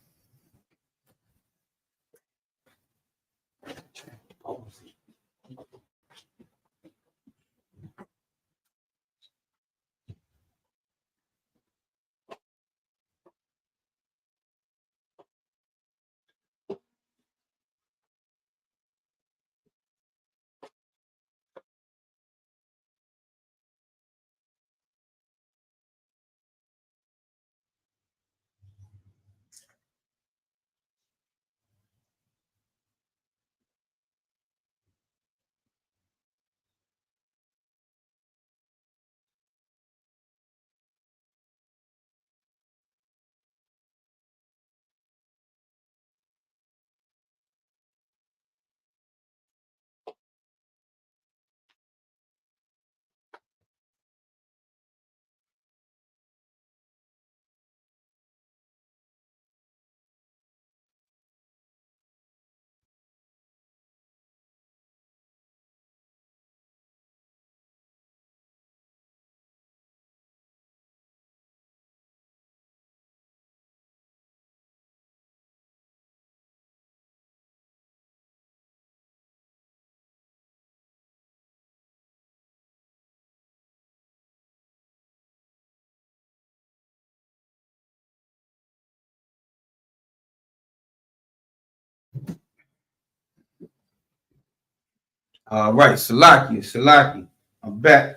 Right, Salaki. I'm back.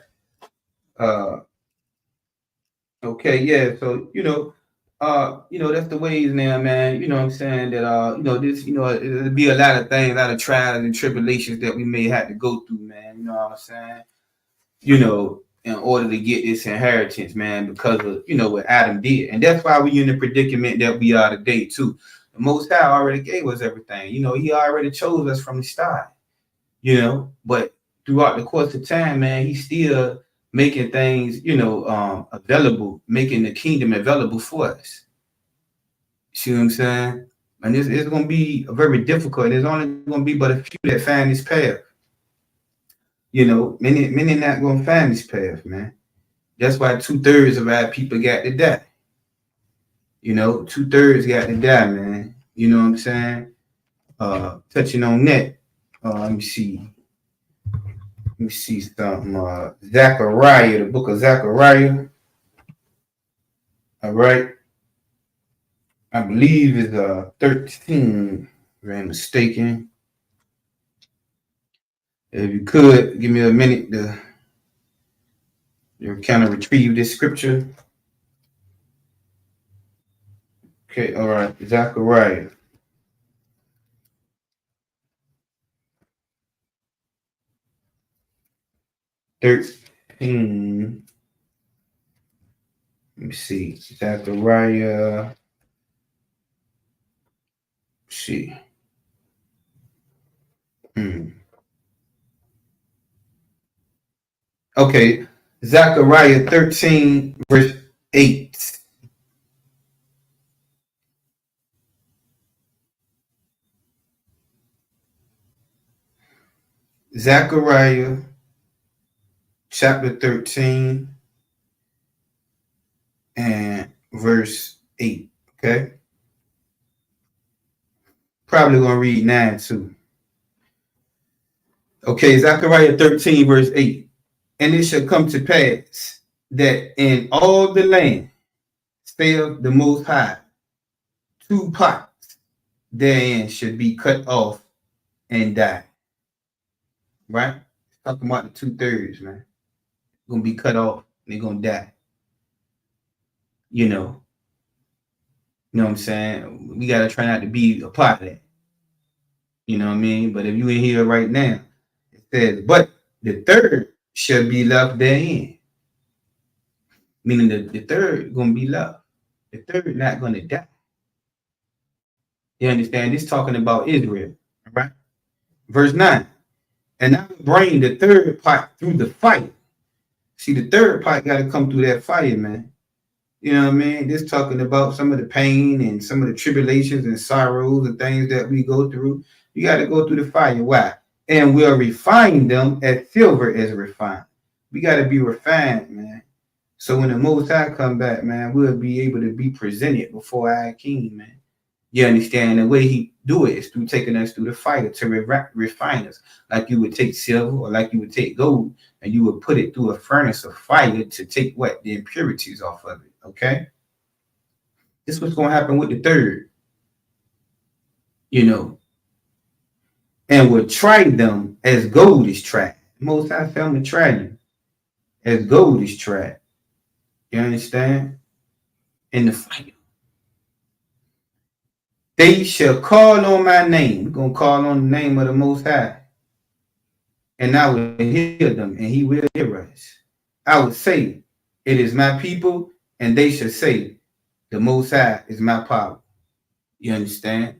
Okay, yeah. So that's the ways now, man. You know what I'm saying? That this, it'll be a lot of things, a lot of trials and tribulations that we may have to go through, man. You know what I'm saying? In order to get this inheritance, man, because of what Adam did. And that's why we in the predicament that we are today too. The Most High already gave us everything. He already chose us from the start. But throughout the course of time, man, he's still making things, available, making the kingdom available for us. See what I'm saying? And it's going to be very difficult. There's only going to be but a few that find this path. Many not going to find this path, man. That's why 2/3 of our people got to die. 2/3 got to die, man. You know what I'm saying? Touching on that, let me see something. Zechariah, the book of Zechariah. All right. I believe it's 13, if I'm mistaken. If you could give me a minute to kind of retrieve this scripture. Okay, all right. Zechariah. Let me see. Zechariah. Let's see. Okay. Zechariah 13, verse 8. Zechariah chapter 13 and verse 8. Okay. Probably gonna read 9 too. Okay, Zechariah 13, verse 8. And it shall come to pass that in all the land saith the Most High, 2 parts therein should be cut off and die. Right? Talking about the 2/3, man. Gonna be cut off, they're gonna die. You know what I'm saying? We gotta try not to be a part of that. You know what I mean? But if you in here right now, it says, but the 3rd shall be left therein. Meaning the 3rd gonna be left. The 3rd not gonna die. You understand? This talking about Israel. All right. Verse 9. And I will bring the 3rd part through the fire. See, the 3rd part got to come through that fire, man. You know what I mean? This talking about some of the pain and some of the tribulations and sorrows and things that we go through. You got to go through the fire. Why? And we'll refine them as silver is refined. We got to be refined, man. So when the Most High come back, man, we'll be able to be presented before our King, man. You understand? The way he do it is through taking us through the fire to refine us. Like you would take silver or like you would take gold and you would put it through a furnace of fire to take what? The impurities off of it. Okay? This is what's going to happen with the 3rd. And will try them as gold is tried. Most High tell them to try you as gold is tried. You understand? In the fire. They shall call on my name. We're going to call on the name of the Most High. And I will hear them, and he will hear us. I will say, it is my people, and they shall say, the Most High is my power. You understand?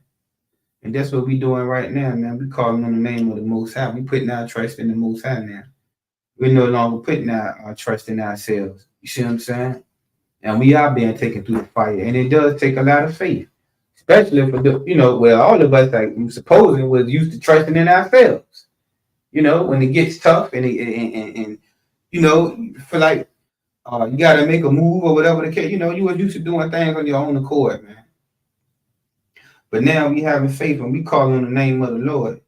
And that's what we're doing right now, man. We're calling on the name of the Most High. We're putting our trust in the Most High now. We're no longer putting our trust in ourselves. You see what I'm saying? And we are being taken through the fire. And it does take a lot of faith. Especially for where all of us, like I'm supposing, was used to trusting in ourselves. When it gets tough and you feel like you got to make a move or whatever the case, you were used to doing things on your own accord, man. But now we having faith and we call on the name of the Lord.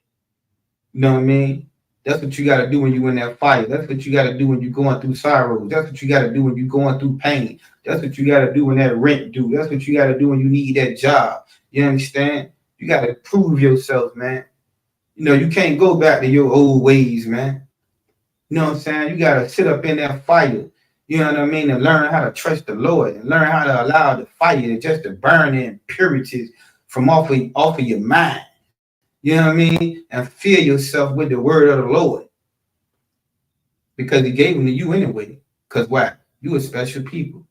You know what I mean? That's what you got to do when you're in that fire. That's what you got to do when you're going through sorrows. That's what you got to do when you're going through pain. That's what you got to do when that rent due. That's what you got to do when you need that job. You understand? You got to prove yourself, man. You can't go back to your old ways, man. You know what I'm saying? You gotta sit up in that fire. You know what I mean? And learn how to trust the Lord and learn how to allow the fire to burn the impurities from off of your mind. You know what I mean? And fill yourself with the word of the Lord. Because he gave them to you anyway. Because why? You a special people.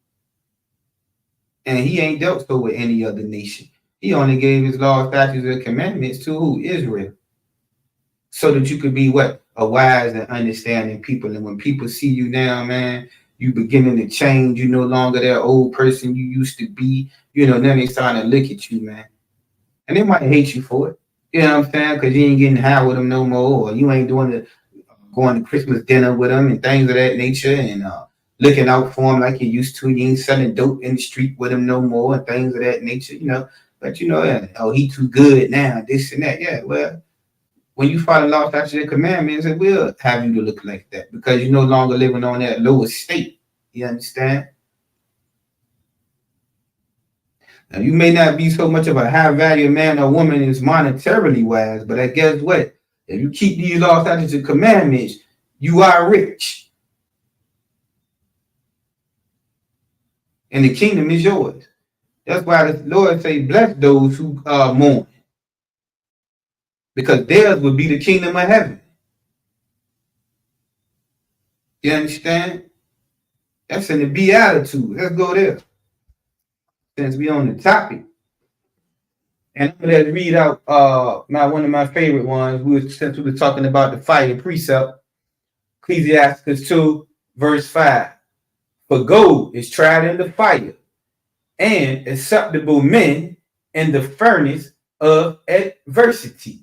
And he ain't dealt so with any other nation. He only gave his laws, statutes, and commandments to who? Israel. So that you could be what? A wise and understanding people. And when people see you now, man, you beginning to change. You no longer that old person you used to be. Then they starting to look at you, man. And they might hate you for it. You know what I'm saying? Because you ain't getting high with them no more. Or you ain't going to Christmas dinner with them and things of that nature. And looking out for them like you used to. You ain't selling dope in the street with them no more and things of that nature. But he too good now, this and that. Yeah, well, when you follow law, statutes, and commandments, it will have you to look like that because you're no longer living on that lower state. You understand? Now, you may not be so much of a high value man or woman is monetarily wise, but I guess what? If you keep these law, statutes, and commandments, you are rich. And the kingdom is yours. That's why the Lord say, bless those who mourn. Because theirs will be the kingdom of heaven. You understand? That's in the Beatitude. Let's go there. Since we on the topic. And I'm going to read out one of my favorite ones. Since we were talking about the fire precept. Ecclesiastes 2, verse 5. For gold is tried in the fire, and acceptable men in the furnace of adversity.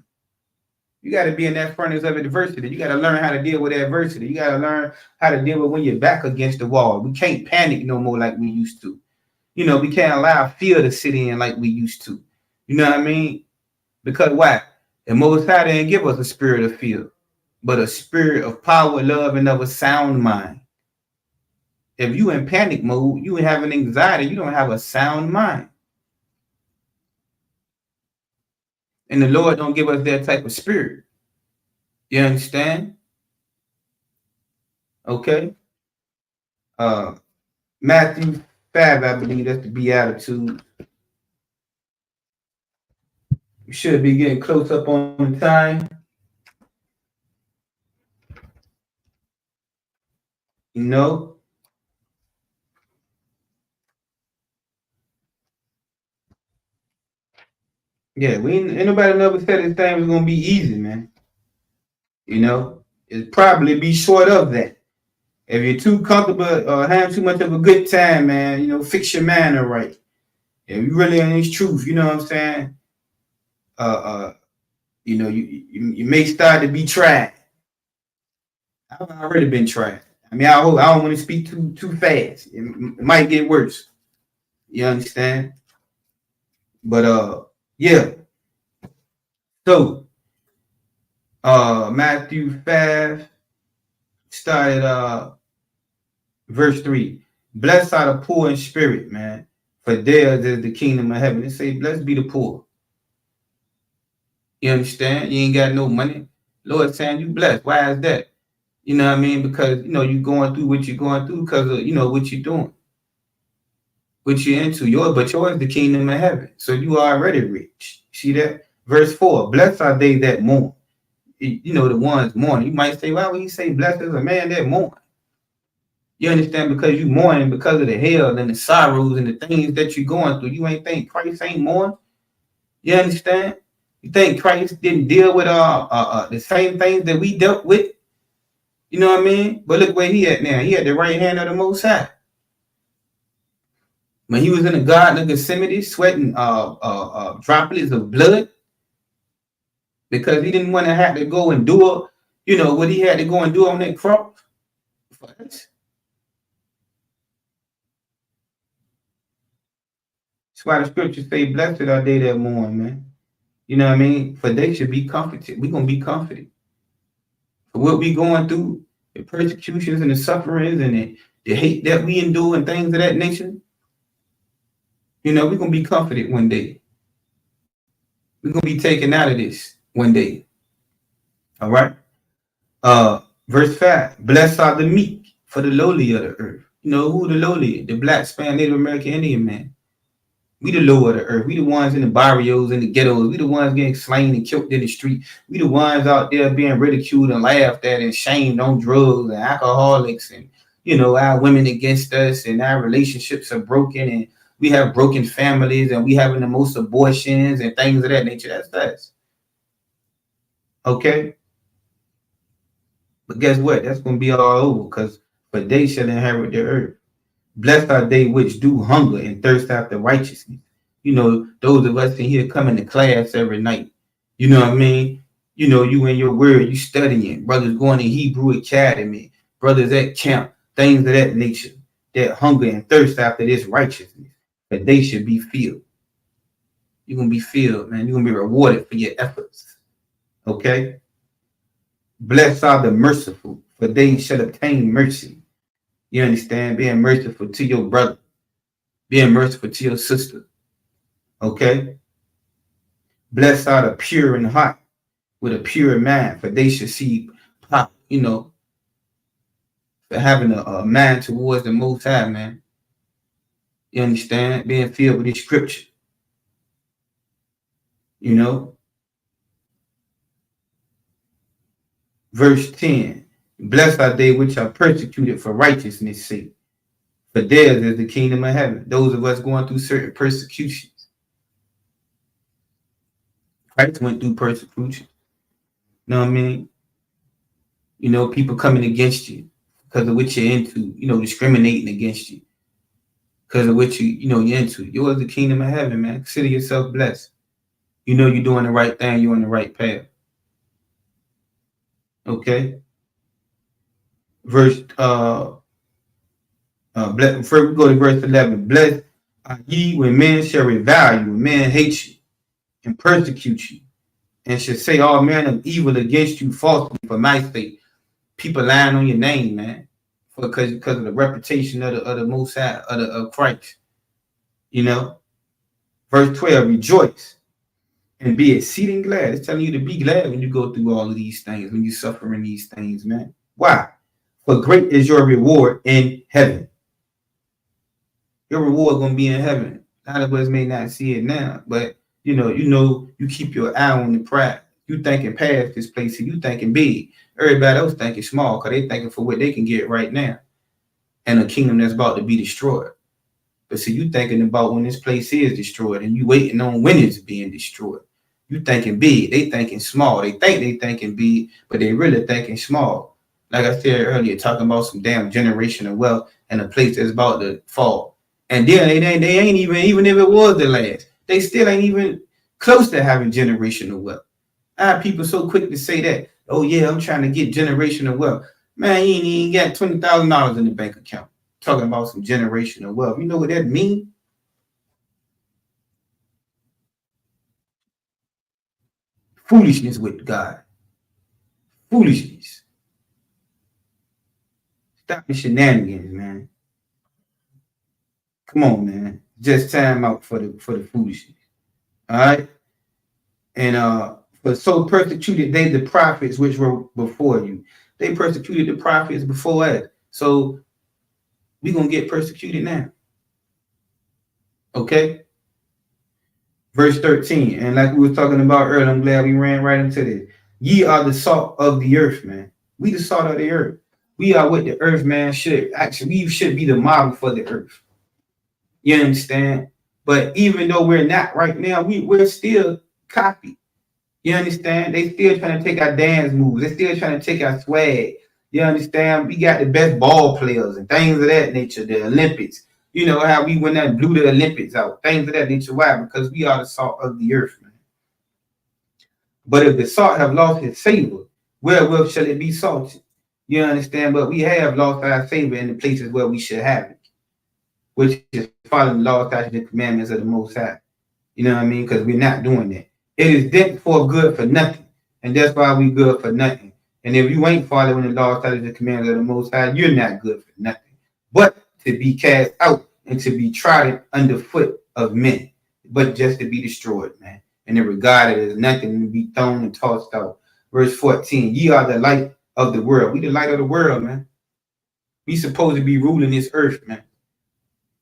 You got to be in that furnace of adversity. You got to learn how to deal with adversity. You got to learn how to deal with when you're back against the wall. We can't panic no more like we used to. We can't allow fear to sit in like we used to. You know what I mean? Because why? The Most High didn't give us a spirit of fear, but a spirit of power, love, and of a sound mind. If you in panic mode, you have an anxiety, you don't have a sound mind. And the Lord don't give us that type of spirit. You understand? Okay. Matthew 5, I believe that's the Beatitude. We should be getting close up on the time. Yeah, ain't nobody never said this thing was gonna be easy, man. It'll probably be short of that. If you're too comfortable or having too much of a good time, man, fix your mind right. If you really in this truth, you know what I'm saying? You may start to be tried. I've already been tried. I don't want to speak too fast. It might get worse. You understand? But yeah. So Matthew 5 started verse 3. Blessed are the poor in spirit, man, for theirs is the kingdom of heaven. It say, blessed be the poor. You understand? You ain't got no money. Lord saying you blessed. Why is that? You know what I mean? Because you're going through what you're going through because of what you're doing. What you're into. But yours is the kingdom of heaven. So you are already rich. See that? Verse 4. Blessed are they that mourn. The ones mourning. You might say, why would he say blessed is a man that mourn? You understand? Because you mourning because of the hell and the sorrows and the things that you're going through. You ain't think Christ ain't mourn? You understand? You think Christ didn't deal with the same things that we dealt with? You know what I mean? But look where he at now. He at the right hand of the Most High. When he was in the Garden of Gethsemane, sweating droplets of blood, because he didn't want to have to go and do what he had to go and do on that cross for us. That's why the scriptures say, blessed are they that mourn, man. You know what I mean? For they should be comforted. We're going to be comforted. For what we going through, the persecutions and the sufferings and the hate that we endure and things of that nature, we're going to be comforted one day. We're going to be taken out of this one day. All right. Verse 5. Blessed are the meek, for the lowly of the earth. You know who the lowly? The black, Spanish, Native American, Indian man. We the low of the earth. We the ones in the barrios and the ghettos. We the ones getting slain and killed in the street. We the ones out there being ridiculed and laughed at and shamed on drugs and alcoholics, and our women against us, and our relationships are broken, and we have broken families, and we having the most abortions and things of that nature. That's us. Okay? But guess what? That's gonna be all over, because for they shall inherit the earth. Blessed are they which do hunger and thirst after righteousness. Those of us in here coming to class every night. You know what I mean? You in your word, you studying. Brothers going to Hebrew Academy. Brothers at camp. Things of that nature. That hunger and thirst after this righteousness. That they should be filled. You're going to be filled, man. You're going to be rewarded for your efforts. Okay? Blessed are the merciful, for they shall obtain mercy. You understand? Being merciful to your brother. Being merciful to your sister. Okay? Blessed are the pure in heart, with a pure mind, for they shall see power, for having a mind towards the Most High, man. You understand? Being filled with this scripture. Verse 10. Blessed are they which are persecuted for righteousness' sake, for theirs is the kingdom of heaven. Those of us going through certain persecutions. Christ went through persecution. You know what I mean? People coming against you because of what you're into, discriminating against you because of what you're into. Yours is the kingdom of heaven, man. Consider yourself blessed. You're doing the right thing. You're on the right path. Okay? First we go to verse 11. Blessed are ye when men shall revile you, when men hate you and persecute you, and shall say all manner of evil against you falsely for my sake. People lying on your name, man, because of the reputation of the Most High, of Christ. Verse 12, rejoice and be exceeding glad. It's telling you to be glad when you go through all of these things, when you're suffering these things, man. Why? For great is your reward in heaven. Your reward gonna be in heaven. A lot of us may not see it now, but you keep your eye on the prize. You thinking past this place, and you thinking big. Everybody else thinking small, because they thinking for what they can get right now, and a kingdom that's about to be destroyed. But see, you thinking about when this place is destroyed, and you waiting on when it's being destroyed. You thinking big, they thinking small. They think they thinking big, but they really thinking small. Like I said earlier, talking about some damn generational wealth and a place that's about to fall. And then they ain't even if it was the last, they still ain't even close to having generational wealth. I have people so quick to say that, oh yeah, I'm trying to get generational wealth. Man, you ain't even got $20,000 in the bank account. Talking about some generational wealth. You know what that means? Foolishness with God. Foolishness. Stop the shenanigans, man. Come on, man. Just time out for the foolishness. All right. And but so persecuted they the prophets which were before you. They persecuted the prophets before us. So we're gonna get persecuted now. Okay. Verse 13. And like we were talking about earlier, I'm glad we ran right into this. Ye are the salt of the earth, man. We the salt of the earth. We are what the earth, man, should actually, we should be the model for the earth. You understand? But even though we're not right now, we're still copied. You understand? They still trying to take our dance moves. They still trying to take our swag. You understand? We got the best ball players and things of that nature. The Olympics. You know how we went and blew the Olympics out. Things of that nature. Why? Because we are the salt of the earth, man. But if the salt have lost its savor, wherewith shall it be salted? You understand? But we have lost our savor in the places where we should have it, which is following the law, statutes, and commandments of the Most High. You know what I mean? Because we're not doing that. It is therefore good for nothing, and that's why we good for nothing. And if you ain't following the law, statutes, and commandments of the Most High, you're not good for nothing, but to be cast out and to be trodden underfoot of men, but just to be destroyed, man. And in regard it as nothing, to be thrown and tossed out. verse 14. Ye are the light of the world. We the light of the world, man. We supposed to be ruling this earth, man.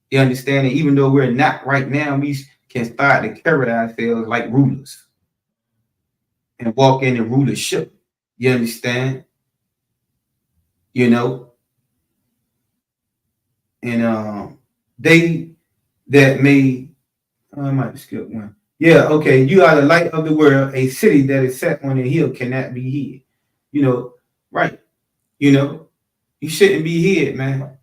You understand? And even though we're not right now, we can start to carry ourselves like rulers and walk in the rulership. You understand? You know, and they that may I might skip one. Yeah, okay. You are the light of the world. A city that is set on a hill cannot be hid. You know, right? You know, you shouldn't be hid, man.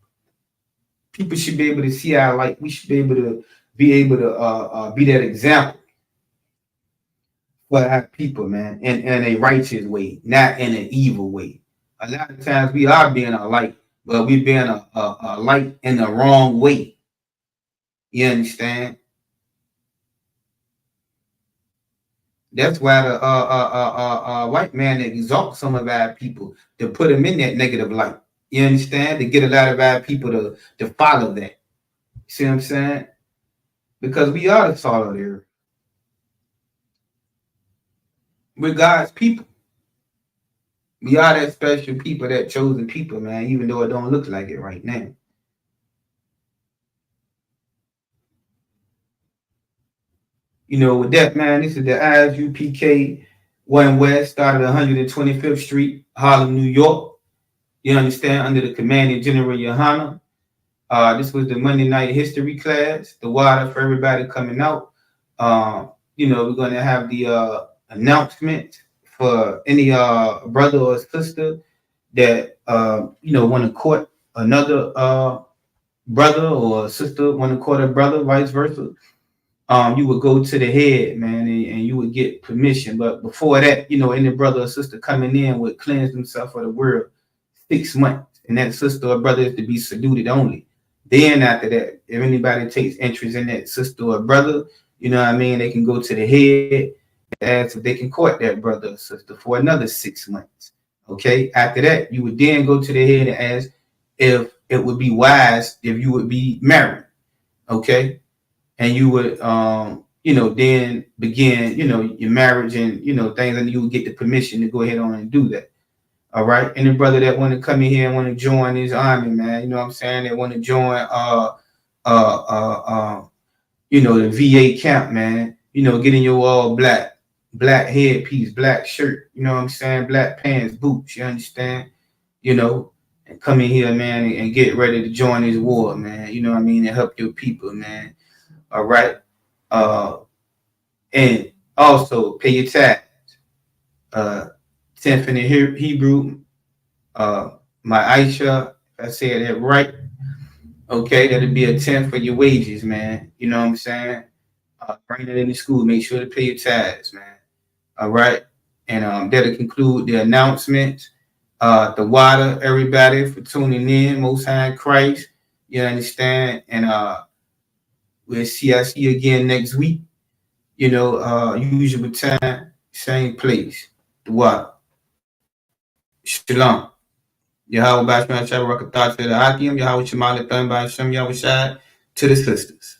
People should be able to see our light. We should be able to be that example for our people, man, in a righteous way, not in an evil way. A lot of times we are being a light, but we're being a light in the wrong way. You understand? That's why the white man exalts some of our people to put them in that negative light. You understand? To get a lot of our people to follow that. See what I'm saying? Because we are the salt of the earth. We're God's people. We are that special people, that chosen people, man, even though it don't look like it right now. You know, with that, man, this is the ISUPK 1 West, started 125th Street, Harlem, New York. You understand? Under the commanding General Yohana. This was the Monday night history class, the water for everybody coming out. You know, we're going to have the announcement for any brother or sister that, you know, want to court another brother or sister, want to court a brother, vice versa. You would go to the head, man, and you would get permission. But before that, you know, any brother or sister coming in would cleanse themselves for the world 6 months. And that sister or brother is to be saluted only. Then after that, if anybody takes interest in that sister or brother, you know what I mean, they can go to the head and ask if they can court that brother or sister for another 6 months. Okay. After that, you would then go to the head and ask if it would be wise if you would be married. Okay. And you would you know, then begin, you know, your marriage and, you know, things, and you would get the permission to go ahead on and do that. All right. Any brother that want to come in here and want to join his army, man, you know what I'm saying? They want to join you know, the VA camp, man, you know, getting your all black headpiece, black shirt, you know what I'm saying? Black pants, boots, you understand? You know, and come in here, man, and get ready to join this war, man. You know what I mean? And help your people, man. All right. And also pay your tax. 10th in the Hebrew, my Aisha, if I said that right, okay, that'll be a 10th for your wages, man. You know what I'm saying? Bring it in the school, make sure to pay your tax, man. All right. And that'll conclude the announcement. The water, everybody, for tuning in, Most High in Christ. You understand? And we'll see you again next week. You know, usual time, same place. The water. Shalom. Yahweh Bashman Shabbat Rakatah to the Hakim, Yahweh Shemala Thun by Shem Yahweh Shai to the sisters.